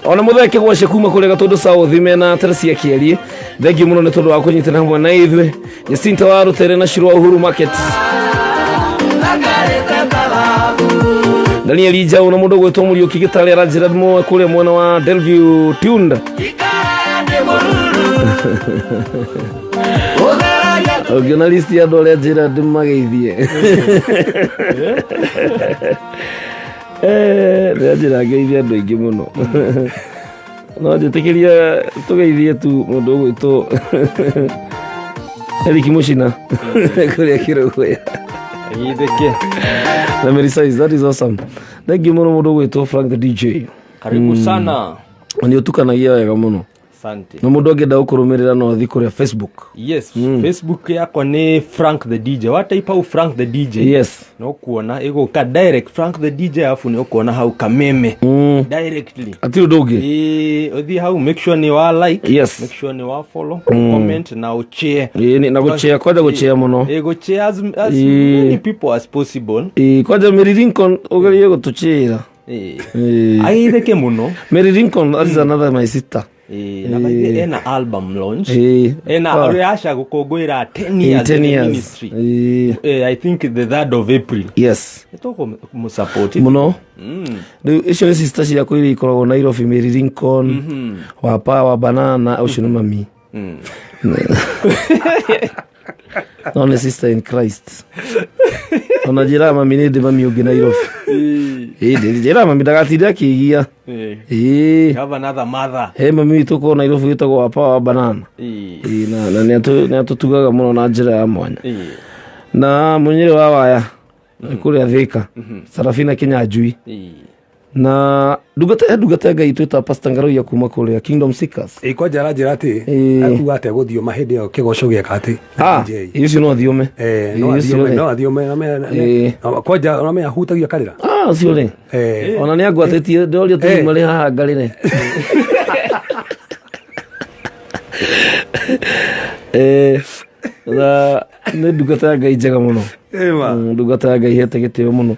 Ona mutheke gwashe kuma kule Gatondo South mena Teresi Kieli. Thank you muno netondo akunyitana hamwe na ithwe. Nyesinta wa Rutere na Shirwa Uhuru Market. Daniel Ija una mudogo wetu muri ukigitale rajira mo kule mwana wa Delview Tunda. Journalist ya dole jira dimageithie. Rajira geithia ndo ingi muno. No jetekeria tugeithie tu mudogo wetu. Eli Kimushina. Kule Kiroho. Yideke. Na Melissa, that is awesome. Thank you muno wetu Frank the DJ. Karibu sana. Ni utukanagia wega muno. Asante. Na mundu agenda ukurumirira no thi kuri Facebook. Yes, Facebook yako ni Frank the DJ. Wataipa Frank the DJ. Yes. No kuona ego ka direct Frank the DJ afu ni kuona how kameme directly. Ati udoge. Othi how make sure ni wa like, yes. Make sure ni wa follow, comment na ushare. Ni na gushare kwaja gushare muno. Ego share as many people as possible. Kwaja Mary Lincoln ogaliye gutuchira. Aideke muno. Mary Lincoln is another my sister. Na album launch na oriasha gukongwira 10 years in ministry. I think the 3rd of April. Yes. Etoko mu support muno. Isho sister cia kwiri ikoragwo Nairobi Mary Lincoln wa Power Banana ocean mami. No sister in Christ. Ona jira mami ne de mami ugi Nairobi. Jira mami dagatira kigia. Have another mother. Mami tuko Nairobi gitagwo wa Power Banana. Na ne atutugaga muno na jira ya mwanya. Na munyire wa waya kule Thika. Sarafina Kenya Jui. Na dugata Ngai twita Pastor Ngaro ya kuma kule Kingdom Seekers. Kwa jara ati akuga ate guthio mahindi yo kigoco gieka ati. Icio no thiome. No thiome kwa jara no me ahutagia karira. Cio le. Ona ni agwatetie ndorio tu mari haha ngarire. Na ne dugata Ngai njega muno. Dugata Ngai hete gitio muno.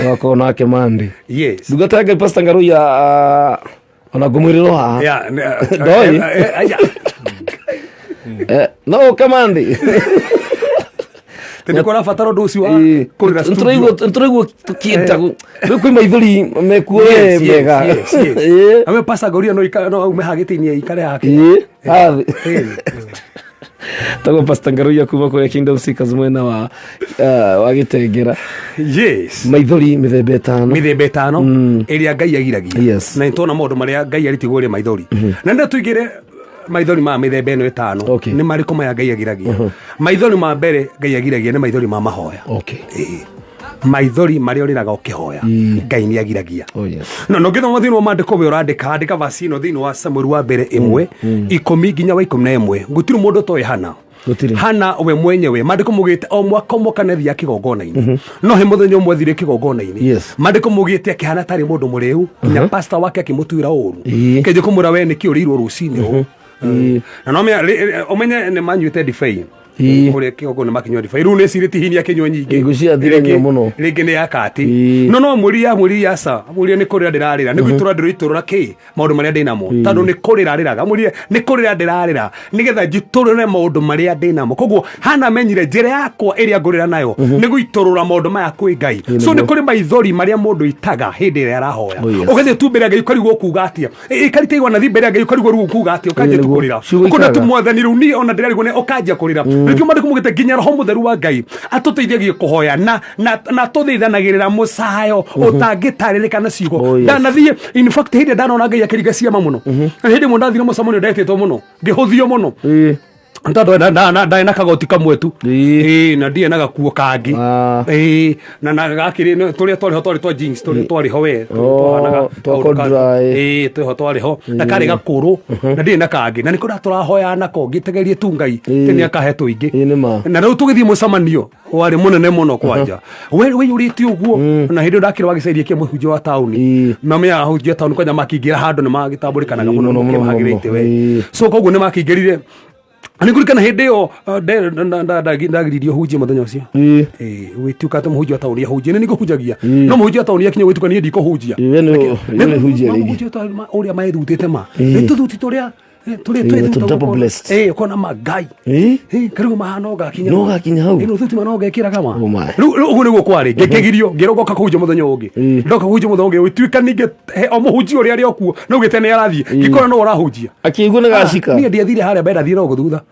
Wako na Kemandi. Yes. Dugata Ngai Pastor Ngaro ya ona gumuriro ha. Doi. No Kemandi. Tene kora fataro dosi wa kurira studio. Ntroigo tukieta. Kwi maithuri mekuwe mega. Ame Pastor Ngaro no umehagitinie ikare yake. Tago Pastor Ngaro ya kuma kwa Kingdom Seekers mwena wa Gitengera. Yes. Maithori mithemba etano eria Ngai agiragia. Yes. Na ntona maundu maria Ngai aritigore maithori. Na nda tuigire maithori ma mithemba eno etano ni mariko maya Ngai agiragia. Maithori ma mbere Ngai agiragia ni maithori ma mahoya. Maithori maria oriraga ukihoya Ngai ni agiragia. No ngithoma thino mandiko we urandika vasino thino wa Samuel wa mbere 1:10 nginya wa 11 gutiri mundu toy Hana we mwenyewe mandiko mugite o mwaka mokanethia kigongona-ini no he muthenya umwe thire kigongona-ini mandiko mugite akihana tari mundu muriu nya pastor wake akimutuira uru keje kumura we ni kiurirwo rucini na no me omenye ne manyuite define kuri kigoko na makinyo divai ru ne siriti hinya kinyo nyingi gucia thirenyo muno ringi ne yakati no muria sa muria ni kurira ndirarira ni gwitura ndiriturura ki maundu maria ndinamo tondu ni kurira riraga muria ni kurira ndirarira nigetha njiturure maundu maria ndinamo koguo hana menyire njira yakwa iria ngurira nayo ni gwiturura maundu maya kwi Ngai so ni kuri maithori maria mundu itaga hindi iria arahoya ugathie tu mbere Ngai ukarigwo kuga atia Karitei wana thi mbere Ngai ukarigwo rugo kuga atia ukanje tukurira ukona tumwathani ru ni ona ndirarigwo ne ukanje kurira rikio mandu kumugite nginya roho mutheru wa Ngai atuteithagie kuhoya na tuthithanagirira musayo utangitarĩrĩka na ciugo ndanathie in fact hindi ndanona Ngai akiriga ciama muno hindi mundu ndathire mucemanio ndetĩtwo muno ngihuthio muno ntando na kagoti kamwe tu na ndie na gakuo kangi na gakiri turia twari twa jeans turia twari ho we twa twari ho na kari gakuru na ndie na kangi na nikura turahoya nako ngitegerie tu Ngai tene akahe tuingi na riu tugithie mucemanio wari munene muno kwanja we uriti uguo na hindi ndakira wagicerie kia muhunjio wa tauni mamya ahunjio tauni kwanja makingira handu ni magitamburikanaga muno magirite we so koguo ni makingirire ani kurikana hindi yo ndagiririo hunjie muthenya ucio witiuka ta muhunjia tauni hunjie ni nguhunjagia no muhunjia tauni akinye wituka ni ndiko hunjia ni hunjia ringi uria maithutite ma nituthuti turia double blessed kona magai karigo mahano gakinya no gakinya hau ino thuti mano gekira kama ugu niguo kwari ngekegirio ngerogoka kuhunjia muthenya ungi ndoka kuhunjia muthenya ungi wituika ninge o muhunjia uria ari okuo no gitene arathie ngikora no urahunjia akiguna gacika ni ndiathire haria mbere thire ogo thutha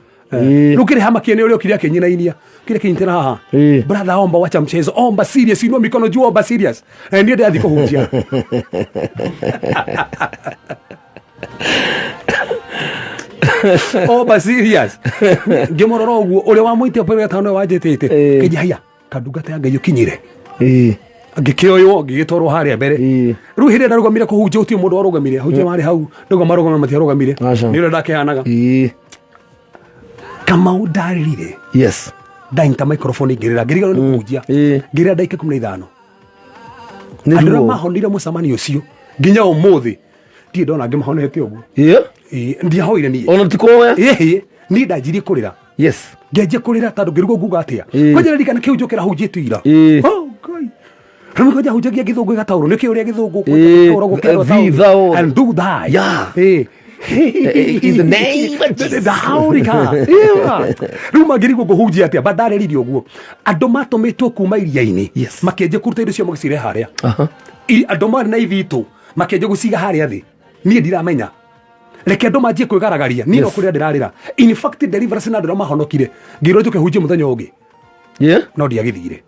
rukire hamakiene uria okire akinyinainia kile kinyitena haha brother omba wacha mchezo omba serious inua mikono juu omba serious ni ndiathi kuhunjia omba serious ngimororo uguo uria wa muite pere tano wajitete kijaya kadugata ya Ngai ukinyire ngikioyo ngigitwarwo haria mbere riu hindi ndarugamire kuhunjia uti mundu warugamire hunjia mari hau nduga marugama matiarugamire ni ro ndakehanaga kama udarire yes dainta microphone ngirira ngiriga ni kuhunjia ngirira ndaike 15 andira mahonire mucamani ucio nginya umuthi ndi ndona ngimahonete uguo ndi hoire ni ona tikoya ni ndajirie kurira yes ngeje kurira tondu ngirugo nguga atia kwajira rikana kiu njukira hunjite ira Ngai ramikoja hunjagia githungu gatauro niki uria githungu gutauro gukero tauro and do that in the name of Jesus daurika ruma ngirigo guhunjia atia badare ririo guo andu matumitwo kuma iria-ini makenje kuruta indo cio magicire haria andu mari na ithitu makenje guciga haria thi nie ndiramenya reke andu manjie kwigaragaria nie no kuria ndirarira in fact deliverance na andu mahonokire ngiro njuke hunjie muthenya ungi no ndiagithire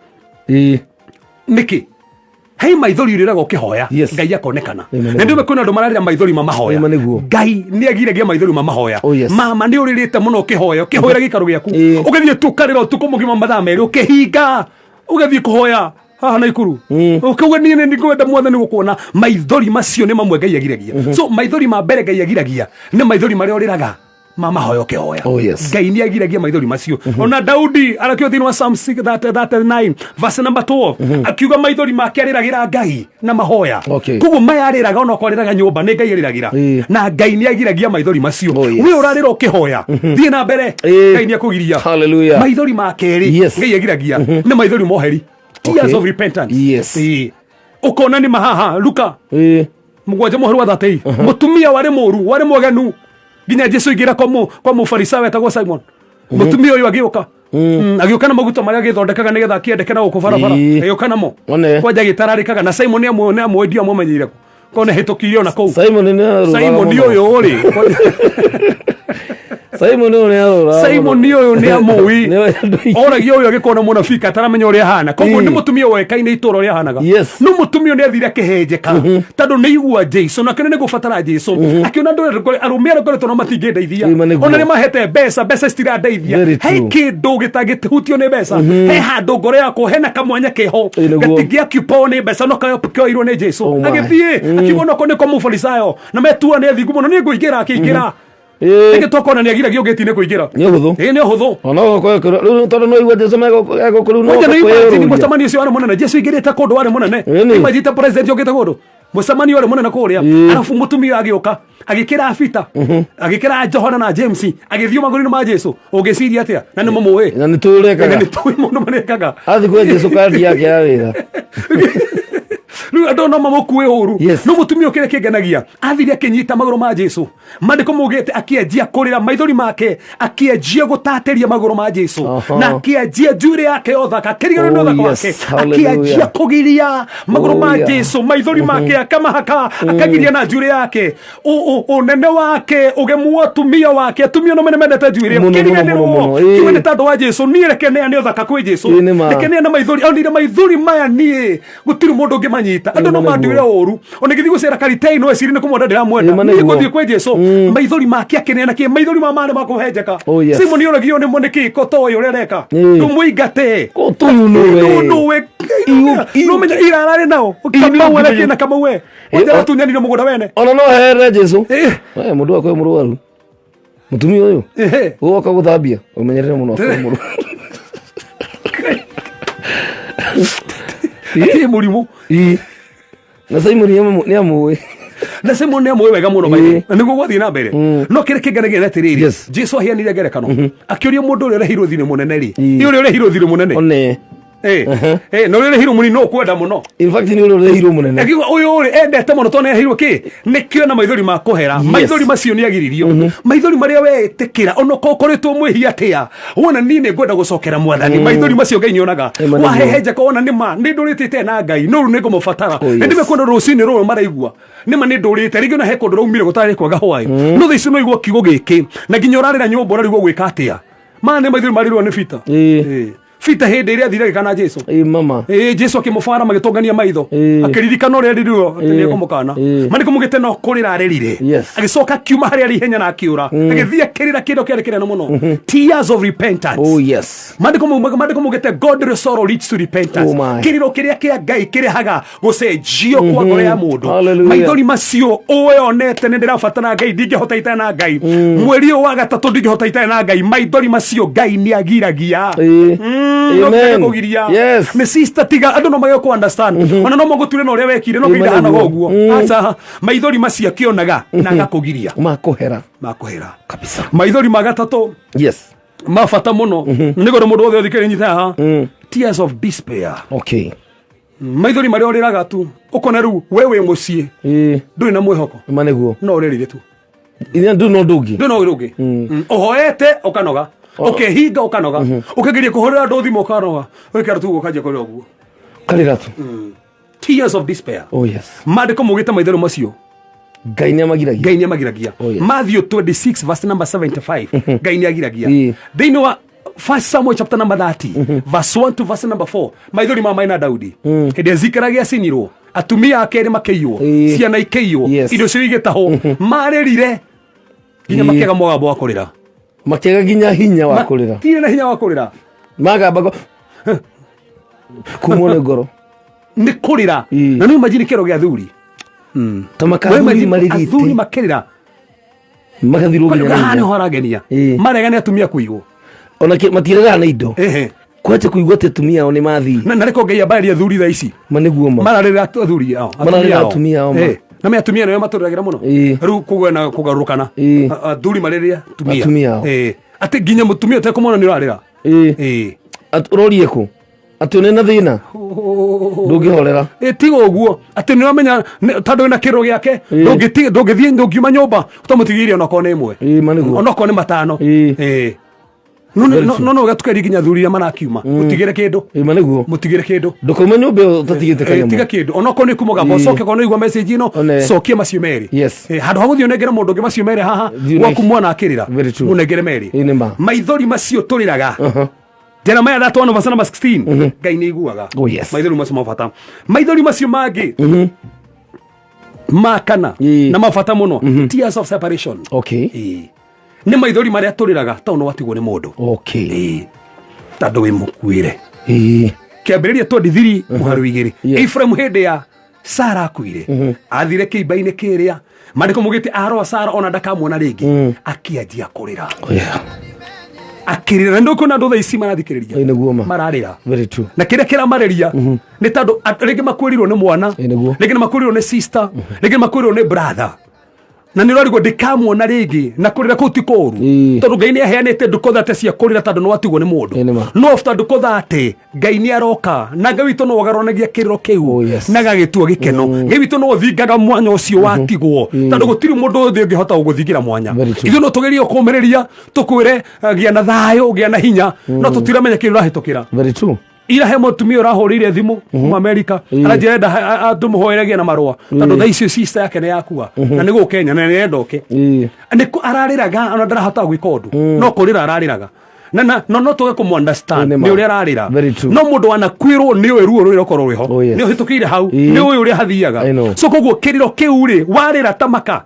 niki hei maithori uriraga ukihoya Ngai akonekana na ndio mekona andu mararira maithori mamahoya Ngai ni agiragia maithori mamahoya mama ni uririte muno ukihoya ukihoira gikaro giaku ugithie tukarira utuko mugima mathaa meri ukihinga ugathie kuhoya haha na ikuru ukiuga ni ngwenda mwathani gukuona maithori macio ni mamwe Ngai agiragia so maithori ma mbere Ngai agiragia ni maithori maria uriraga mama hoyo kehoya Ngai ni agiragia maithori macio ona Daudi arakio thini wa Psalm 6:39 verse number 12 akiuga maithori make ariragira Ngai na mahoya kugo maya ariraga ona kwariraga nyumba ni Ngai ariragira na Ngai ni agiragia maithori macio we urarira ukihoya thie na mbere Ngai ni akugiria hallelujah maithori make ri Ngai agiragia ni maithori moheri tears of repentance ukona ni mahaha Luka mugwanja moheri wa 30 mutumia wari moru wari mogenu ginya Jesu igira kwa mufarisayo etagwo Simon mutumia uyu agiuka agiuka na maguta maria githondekaga nigetha akiendeke na gukubarabara agiuka namo kwanja gitararikaga na Simon ni amwe ndio amumenyire kone hitukirio na kou Simon uyu uri Simon uyu ni amui oragia uyu agikona munafika taramenya uria hana koguo ni mutumia wekaine itoro ria hanaga no mutumia ni athire kihenjeka tondu ni igua Jesu na kene ni gufatara Jesu akiona ndu arumia ngore tono matingedeithia ona ni mahete besa stira deithia he kindu gitagitihutio ni besa he handu ngore yakwo hena kamwanya keho gatigia kipo ni besa no kayo ni Jesu agithie akibona ko ni ko mufarisayo na metua ni athingu muno ni nguingira akiingira ege tokona ni agiragia ugetine kuingira ni huthu ni huthu ona ko tondu no igwa Jesu mego kuru no ko ni mutamani cio ari munene Jesu igirite kundu ari munene imagine president yogite kundu mucemani ore munene kuria arafu mutumia agioka agikira Fita agikira Johana na James agithio magurino ma Jesu ungiciria atia na ni mumwe na ni turekaga ni tui mundu manekaga athi kwa Jesu kandi yake ya wira Riu ando no mamukue uru no mutumia ukire kingenagia athiri akinyita maguru ma Jesu mandiko mugite akienjia kurira maithori make akienjia gutateria maguru ma Jesu na akienjia jure yake othaka kirigano no thaka wake akienjia kugiria maguru ma Jesu maithori make akamahaka akagiria na jure yake o nene wake ugemua tumia wake atumia no mendete jure kirigano kiwende tando wa Jesu ni rekene ni othaka kwi Jesu rekene na maithori onire maithori maya ni gutiri mundu ngimanyi ando no mandire oru onegithi gucera Karitei no esiri ne kumwenda ndiramwenda ni guthie kwe Jesu maithori make akenena ki maithori ma mane makuhenjeka Simoni oragio ne moneki koto yo rereka tumuigate koto nuwe no menya irarare nao kama wala kina kama we wenda tunyanire mugoda wene ona no here Jesu we mundu akwe muruaru mutumia uyu woka guthambia umenyerere muno akwe muru ati murimu na Simon ni amuwe na Simon ni amuwe wega muno maitho niguo gwathie na mbere no kire kigenegere atiriri Jesu ahianire ngerekano akioria mundu uri rehirwo thine munene ri uri rehirwo thine munene one no uri rehirwo munene no kwenda muno in fact ni uri rehirwo munene agiwa uyu uri endete muno to ne rehirwo ki nikio na maithori ma kuhera maithori macio ni agiririo maithori maria we tikira ono kokoretwo mwihia atia wona nini ngwenda gucokera mwathani maithori macio Ngai nionaga waheheje ko wona nima ni nduritite na Ngai no ru ningo mufatara ndime kwenda rucini ru maraigua nima ni ndurite rigio na heko nduraumire gutari kwaga hwai no thici no igwo kigo giki na nginya urarira nyumba urarigwo gwika atia mane maithori marirwo ni Fita Fita hende iria thire kana Jesu mama Jesu akimufara magitongania maitho akiririkana uri ririro atini kumukana mandiko mugite no kurira arerire agicoka kiuma hari ari henya na akiura agithia kirira kindo kiari kireno muno tears of repentance mandiko mugite God sorrow leads to repentance kiriro kiria kia Ngai kirehaga gucenjio kwa ngoro ya mundu maithori macio uwe onete ndirafatana Ngai ndingihota itana Ngai mweri wa gatatu ndingihota itana Ngai maithori macio Ngai ni agiragia yes me sister tiga ando no mayo ko understand ona no mogutire no ria wekire no kinda hana goguo acha maithori macia kionaga na gakugiria makuhera kabisa maithori magatatu mafata muno nigo mundu othe othikire nyita ha tears of despair maithori mari oriraga tu ukona ru wewe mucie nduri na mwihoko maneguo no uririre tu ina ndu no ndugi ohoete ukanoga hinga ukanoga ukagiria kuhorera ndothimo ukanoga wikara tu ukaje kore oguo karira tu tears of despair mandiko mugite maithori macio Ngai ni amagiragia Matthew 26 verse number 75 Ngai ni agiragia they know 1 Samuel chapter number 30 verse 1 to verse number 4 maithori ma maina Daudi hede zikaragia sinirwo atumia akeri makeiywo ciana ikeiywo indo cio igitaho marerire nginya makega mwaga bwa kurira makega ginya hinya wa kurira tire na hinya wa kurira magamba kumone goro ni kurira na no imagine kero gya thuri tamakari maririte thuri makerira magathiru ginya hana horagenia marega ni atumia kuigwo ona matirega na indo kwache kuigwa tetumia oni mathi na reko Ngai abari thuri tha ici maniguo mararira thuri atumia na me atumia no maturagira muno riu kugwena kugarukana thuri mariria atumia ati ginya mutumia te kumona ni rarira urorie ku atune na thina ndungihorera tigo uguo ati ni wamenya tando na kiro giake ndungithie ndungiuma nyumba utamutigiria ona kone imwe ona kone matano no gatukari ginya thuri mana akiuma mutigire kindu maniguo mutigire kindu ndukuma nyumba utatigite kanyamu tiga kindu ona kone kumoga bocoke kone igwa message ino cokie macio meri handu haguthio negera mundu ngi macio meri haha waku mwana akirira munegere meri maithori macio turiraga Jeremiah that one verse number 16 Ngai ni iguaga maithori macio mafata maithori macio mangi makana na mafata muno tears of separation ni maithori maria turiraga tono watigwo ni mundu tando we mukuire kiambiriria twandithiri muharu igiri Ephraim hende ya Sara akuire athire kiimba-ini kiria mandiko mugiti aroa Sara ona ndakamwona ringi akianjia kurira akirira ndo kuna ndo thaisi marathikiriria mararira very true na kira mareria ni tando rege makwirirwo ni mwana rege makwirirwo ni sister rege makwirirwo ni brother na nä rorigwo ndikamuona rĩngĩ na kũrĩra kũu ti kũũru tondũ Ngai nĩ aheanĩte ndũko thate cia kũrĩra tondũ nĩ watigwo nĩ mũndũ no after ndũko thate Ngai nĩ aroka na Ngai witũ no agarũranagia kĩrĩro kĩu na gagĩtua gĩkeno Ngai witũ no ũthingaga mwanya ũcio watigwo tondũ gũtirĩ mũndũ ũthĩ ũngĩhota gũgũthingira mwanya ithuĩ no tũgerie kũũmĩrĩria tũkwĩre gĩa na thayũ gĩa na hinya no tũtiramenya kĩrĩa ũrahĩtũkĩra very true ira he mutumia urahurire thimu kuma America arajenda atumuhoeragia na marua tondu tha icio sister yake ni yakua na ni gukenya na ni endoke ni arariraga ona ndarahota gwika undu no kurira arariraga no tuge kumu understand ni uri ararira no mundu anakwirwo ni we ruo ruri okorwo riho ni uhitukire hau ni we uri hathiaga so koguo kiriro kiu ri warira tamaka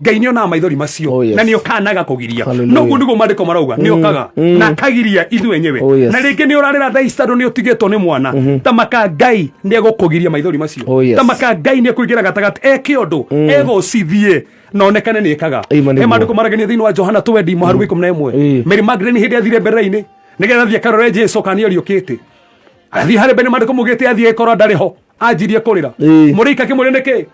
Ngai nĩ ona maithori macio na nĩ okanaga kugiria no guo niguo mandiko marauga nĩ okaga na kagiria ithu enyewe na rĩngĩ nĩ ũrarĩra thaicaro nĩ ũtigĩtwo nĩ mwana tamaka Ngai nĩ egũkũgiria maithori macio tamaka Ngai nĩ ekũingĩra gatagatĩ eke ũndũ egũcithie na onekane nĩ ekaga he mandiko maragania thĩinĩ wa Johana 20:11 Mary Magdalene hĩndĩ athire mbere-inĩ nĩgetha thiĩ akarore Jesu kana nĩariũkĩte athiĩ harĩ mbere mandiko mugĩte athiĩ ekora ndarĩ ho ajirie kurira murika kimuri niki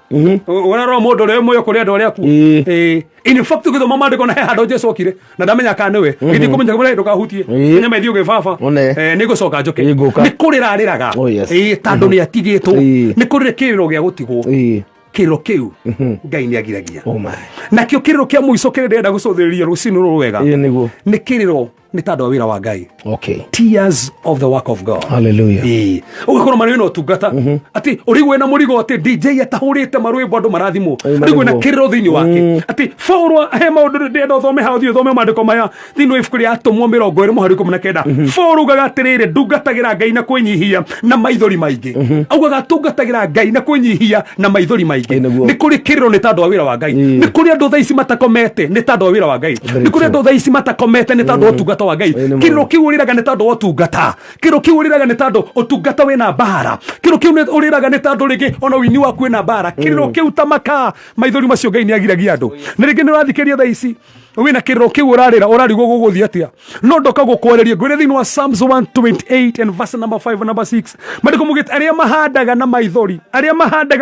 uraro mundu ri moyo kuri andu aria ku in fact githoma mandiko na he hando Jesu okire na ndamenya kana niwe ngithi kumenya kumenya ndukahutie nya methi uge baba ni gucoka njoke ni kurira ariraga tandu ni atigitwo ni kurire kiriro gia gutigwo kiriro kiu Ngai ni agiragia na kio kiriro kia muico kire ndenda gucothiriria rucinu rwega ni kiriro ni tandu wa wira wa Ngai tears of the work of God hallelujah ugakora mari no tungata ati urigwe na murigo ati DJ atahurite marwimbo andu marathimo urigwe na kiriro thiini wake ati Paulo he maundu ndenda thome ha thio thome mandiko maya thiini wa ibuku ria atumwo 20:19 Paulo ugaga atirire ndungatagira Ngai na kwinyihia na maithori maingi augaga tungatagira Ngai na kwinyihia na maithori maingi ni kuri kiriro ni tandu wa wira wa Ngai ni kuri andu thaici matakomete ni tandu wa wira wa Ngai ni kuri andu thaici matakomete ni tandu wa tungata wa Ngai kiriro kiuriraga ni tandu wa tungata kiriro kiuriraga ni tandu utungata wena bara kiriro kiuriraga ni tandu rigi ona wini waku wena bara kiriro kiutamaka maithori macio Ngai ni agiragia andu ni rigi ni urathikeria thaici wina kiriro kiu urarigwo guguthia atia no ndoka gukwereria ngwire thiini wa Psalms 128 and verse number 5 and number 6 mandiko mugite aria mahandaga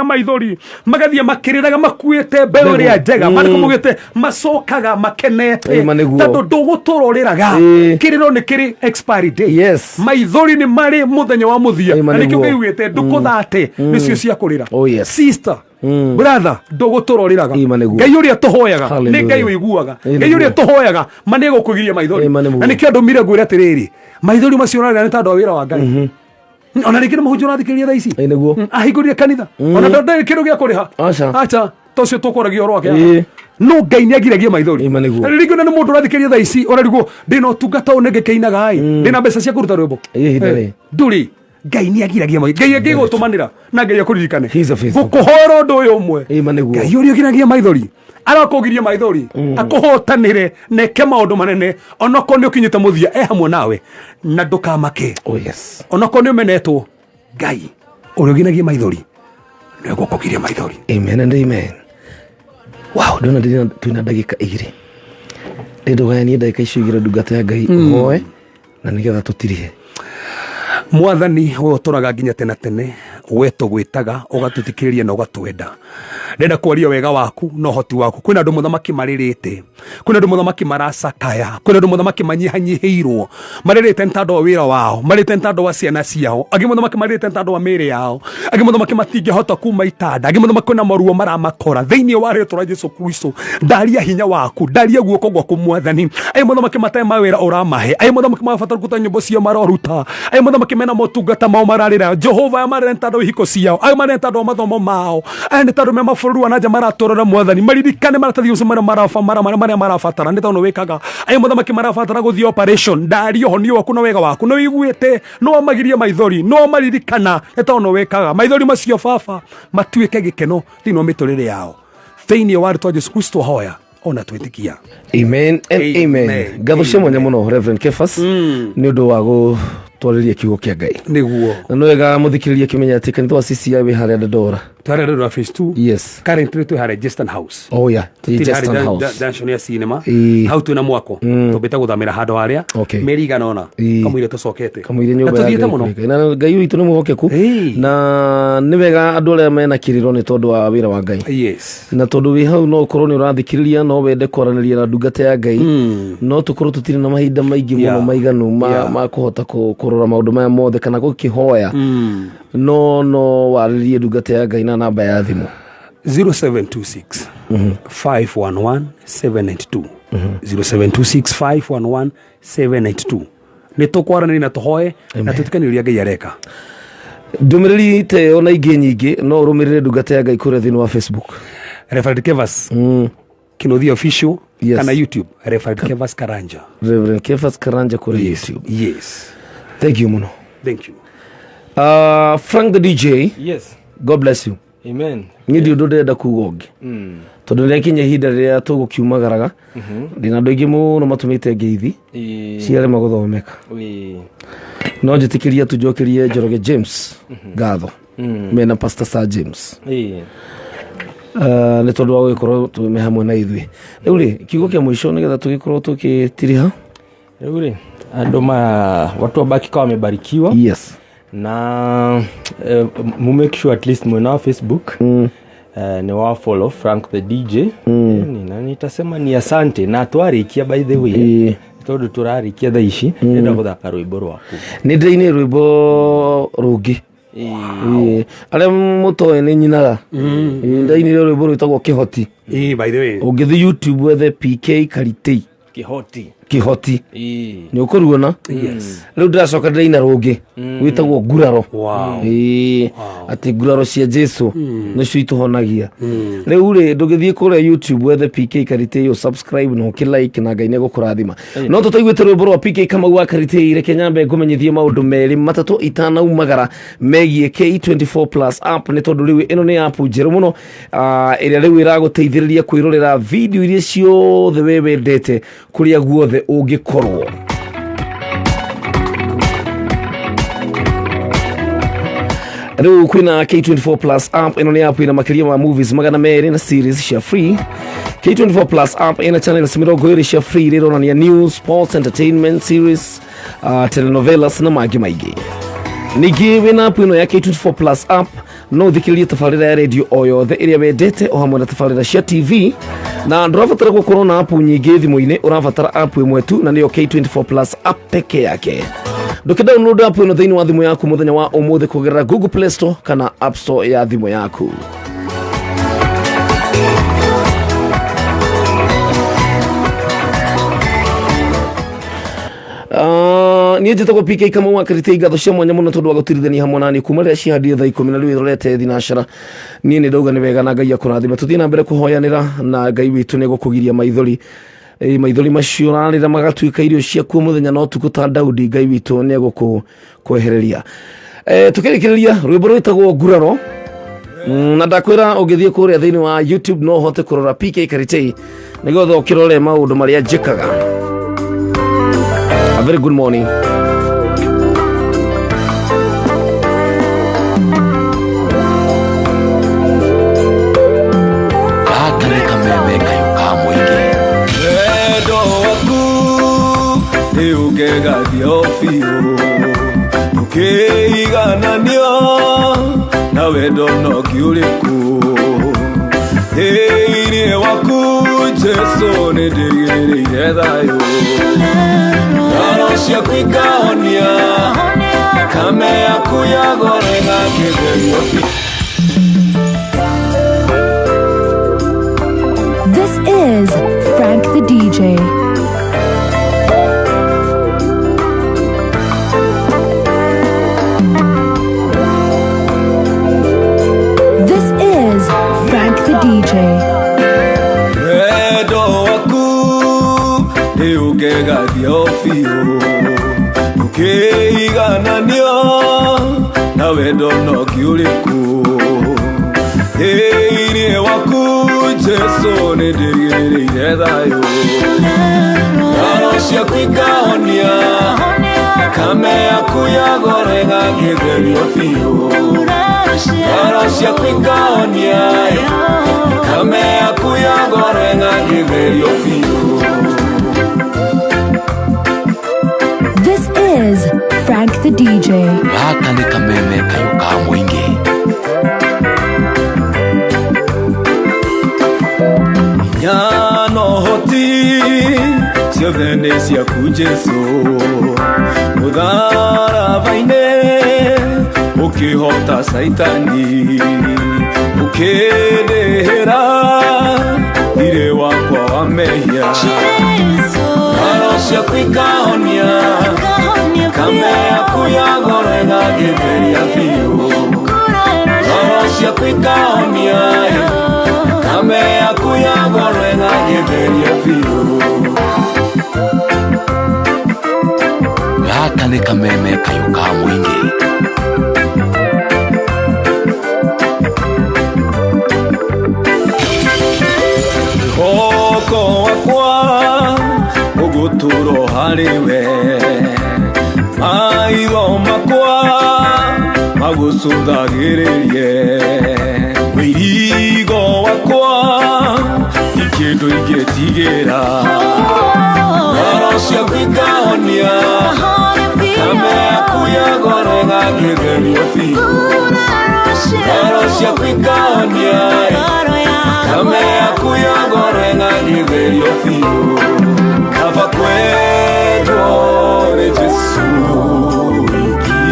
maithori magathia makiriraga makuite mbeu ria njega mandiko mugite macokaga makenete tondu nduguturoriraga kiriro ni kiri expiry date maithori ni mari muthenya wa muthia na nikio kiugite ndukuthate nicio cia kurira sister brother nduguturoriraga Ngai uria tuhoyaga ni Ngai wiguaga Ngai uria tuhoyaga manego kugiria maithori na nikio ndumire ngwira atiriri maithori macio rarira ni tandu wa wira wa Ngai ona rĩngĩ mũhunjia ũrathikĩrĩria thaa ici ahingũrire kanitha ona ndonde kĩndũ gĩa kũrĩha acha tocio tũkũragia ũhoro wake no Ngai nĩ agiragia maithori rĩngĩ ona nĩ mũndũ ũrathikĩrĩria thaa ici ũrarigwo ndĩna ũtungata ũyũ nĩngĩkĩinaga ndĩna mbeca cia kũruta rwĩmbo ndũrĩ Ngai nĩ agiragia maithori Ngai angĩgũtũmanĩra na Ngai akũririkane gũkũhora ũndũ ũyũ ũmwe Ngai ũrĩa ũgiragia maithori arakugiria maithori akuhotanire neke maundu manene onako ni ukinyite muthia hamwe nawe na ndukamake onako ni umenetwo Ngai uruginagia maithori ni gukugiria maithori amen and amen wow ndona ndina twina ndagika 2 ndogania ndagika icio igira ndungata ya Ngai hoye na nigetha tutirie mwathani uyu turaga nginya tene we tugwitaga ugatutikiria na ugatwenda ndenda kwaria wega waku no hoti waku kwina andu muthamaki maririte kwina andu muthamaki maracakaya kwina andu muthamaki manyihanyiheirwo maririte ntandu wa wira wao maririte ntandu wa ciana ciao angi muthamaki maririte ntandu wa mĩĩrĩ yao angi muthamaki matingĩhota kuma itanda angi muthamaki na maruo maramakora thĩinĩ wa rĩĩtwa rĩa Jesũ Kristo ndaria hinya waku ndaria guoko gwaku mwathani ai muthamaki matae mawĩra ũramahe ai muthamaki mabatara kũruta nyĩmbo cio maroruta ai muthamaki mena motungata mao mararĩra Jehova maririte ntandu hiko ciao ai maririte ntandu mathomo mao ai nĩ tondũ mabũrũri wa nanja maratorora mwathani maririkane maratathi ucio maria marabatara nĩ tondũ wĩkaga ai muthamaki marabatara gũthiĩ operation ndaria ũhonio waku na wega waku nĩ wĩiguĩte no magiria maithori no maririkana nĩ tondũ wĩkaga maithori macio baba matuĩke gĩkeno thĩinĩ wa mĩtũrĩre yao thĩinĩ wa rĩĩtwa Jesũ Kristo hoya ona twĩtĩkia amen and amen ngatho cia mwanya mũno Reverend Kefas nĩ ũndũ wa twarĩria kiugo kĩa Ngai nĩguo na no wega mũthikĩrĩria kimenya atĩ kanitha wa CCI wĩ harĩa Dandora twarererwa phase 2 yes currently to have registered house oh yeah registered house junction ya cinema how to na mwako tubita guthamira handu haria meri ganona kamwire tucokete kamwire nyumba ya na ngai witu ni muhokeku na ni wega andu aria mena kiriro ni tondu wa wira wa ngai yes na tondu wi hau no ukorwo ni urathikiriria no wende kwaraniria na ndungata ya ngai no tukorwo tutire na mahinda maingi muno maiganu ma kuhota kurora maundu maya mothe kana gukihoya no waririe ndungata ya ngai na namba ya thimu 0726 511 792 0726 511 792 ni tukwaranira na tuhoe na tutikaniria ngai areka ndumiriri te ona ingi nyingi no urumirire ndungata ya ngai kuria thini wa Facebook Reverend Kevas Kinothi official kana YouTube Reverend Kevas Karanja Reverend Kevas Karanja kuria YouTube yes thank you muno thank you Frank the DJ yes God bless you amen ni ndio ndenda kugonge tondu ndekinye hinda ria tugukiumagaraga ndina ndoingi muno matumite ngeithi ciare maguthomeka no njitikiria tujokerie Njoroge James gatho mena Pastor Sir James ni tondu wa gukorwo tume hamwe na ithui riu ri kiugo kia mwisho nigetha tugikorwo tukitiriha riu ri andu watu wabaki kama wamebarikiwa yes na make sure at least mwena Facebook ni wa follow Frank the DJ na nitasema ni asante na twarikia by the way tondu turarikia tha ici nenda guthaka rwimbo rwaku ni ndreine rwimbo rugi ale mutoe ni nyinaga ndaini rwimbo rwitagwo Kihoti by the way ungithi YouTube wethe PK Karitei Kihoti ni ukuruona yes riu ndacoka ndaina rugi witagwo Nguraro ati Nguraro cia Jesu no cituhonagia riu ri ndugithie kuria YouTube wethe PK Karitei subscribe no like na ngai ne gukurathima no tutaiguite rwimbo rwa PK kama gwa Karitei reke nyambe ngumenyithie maundu meri matatu itanaumagara megie K24+ app ni tondu riu ino ni app njeru muno iria riu iraguteithiriria kwirorera video iria ciothe we wendete kuria guothe ungikorwo riu kwina K24+ app ino ni app ina makiria ma movies magana meri na series cia free K24+ app ina channels mirongo iri cia free rironania news sports entertainment series telenovelas na mangĩ maingĩ ningĩ wina app ino ya K24+ app no thikiririe tabarĩra ya radio o yothe iria wendete o hamwe na tabarĩra cia TV na ndũrabatara gũkorwo na app nyingĩ thimũ-inĩ ũrabatara app ĩmwe tu na nĩyo K24+ app peke yake download app ĩno thĩinĩ wa thimũ yaku mũthenya wa ũmũthĩ kũgerera Google Play Store kana App Store ya thimũ yaku ni njitagwo PK kama wa Karitei gatho cia mwanya muno tondu wa gutirithania hamwe nani kuma ria cihandire thaa 10 na riu irorete thinashara ni ndauga ni wega na ngai akurathima tuthie na mbere kuhoyanira na ngai witu ni gukugiria maithori maithori macio rarira magatuika irio cia kuo muthenya no tukuta Daudi ngai witu ni gukwehereria tukirikiria rwimbo rwitagwo Nguraro na ndakwira ugithie kuria thiini wa YouTube no hote kurora PK Karitei nigetha ukirore maundu maria njikaga. A very good morning. Na wendo no kiuliku Eire waku Jesu ni digirire thayo Naro cia kwikahonia Kame yaku yagorenga kitherio This is Frank the DJ. Wendo waku ni ugegathia biũ ũkĩigananio na wendo no kiũrĩku Thĩinĩ waku Jesu nĩ ndĩgĩrĩire thayũ Ngoro ciaku ikahonia Thakame yaku yagorenga ngĩtherio biũ Aracia kwikaonia kame akuya gorenga giverio fiu. This is Frank the DJ. Gaka ni kameme kayo ka mwingi. Nyano hoti siovene sia kujeso Udara vaine ukihota saitani ukedehera ire wakwa wamehia Aracia kwikaonia kame akuya gorenga giveria fiu. Aracia kwikaonia kame akuya gorenga giveria fiu. Gaka ni kameme kayo ka mwingi. Koko wakwa uguturo hariwe maitho makwa magusuthagirerie wirigo wakwa ikindu ingetigira Aracia kwikaonia kame akuya gorenga giverio fiu. Aracia kwikaonia kame akuya gorenga giverio fiu. Kava kwedo re Jesu iki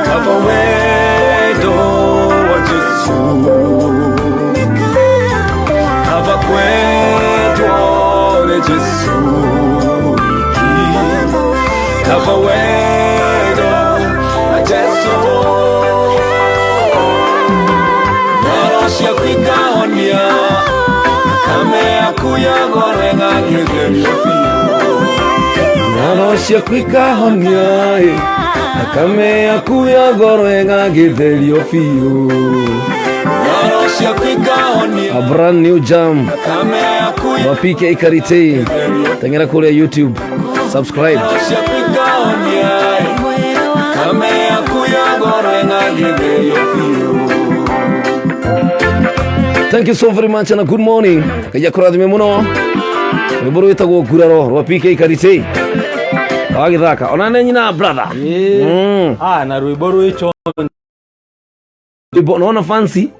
kava wedo wa Jesu kava kwedo re Jesu iki kava wedo wa Jesu. Aracia kwikaonia kame akuya gorenga giverio fiu. Aracia kwikaonia kame akuya gorenga giverio fiu. Aracia kwikaonia A brand new jam. kame akuya Wa PK Karitei. Tengera kule YouTube. Subscribe. Aracia kwikaonia kame akuya gorenga giverio fiu. Thank you so very much and a good morning. Kaya kurathime muno. Rwimbo rwitagwo Kiroho rwa PK Karitei. Wagithaka ona nyina brother. Na rwimbo rwicho Rwimbo naona fancy.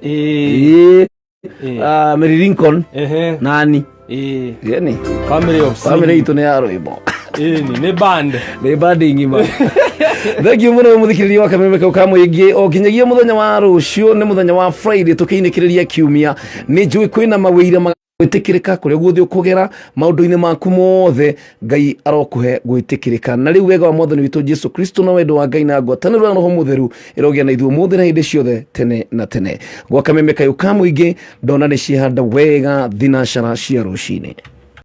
Mary Lincoln. Nani? Yani family itu ni ya rwimbo. Ni band. Ni band ngima. Thank you muno muthikiriria wa kameme kau ka mwingi o kinyagia muthenya wa rucio ni muthenya wa Friday tukiinikiriria kiumia ni njui kwina mawira gwitikirika kuria guthi ukugera maundu-ini maku mothe Ngai arokuhe gwitikirika na riu wega wa mwathani witu Jesu Kristo na wendo wa Ngai na ngwataniro na Roho Mutheru irogia na ithuĩ mothe na hindi ciothe tene na tene gwa kameme kau ka mwingi ndona ni cihanda wega thinacara cia rucini.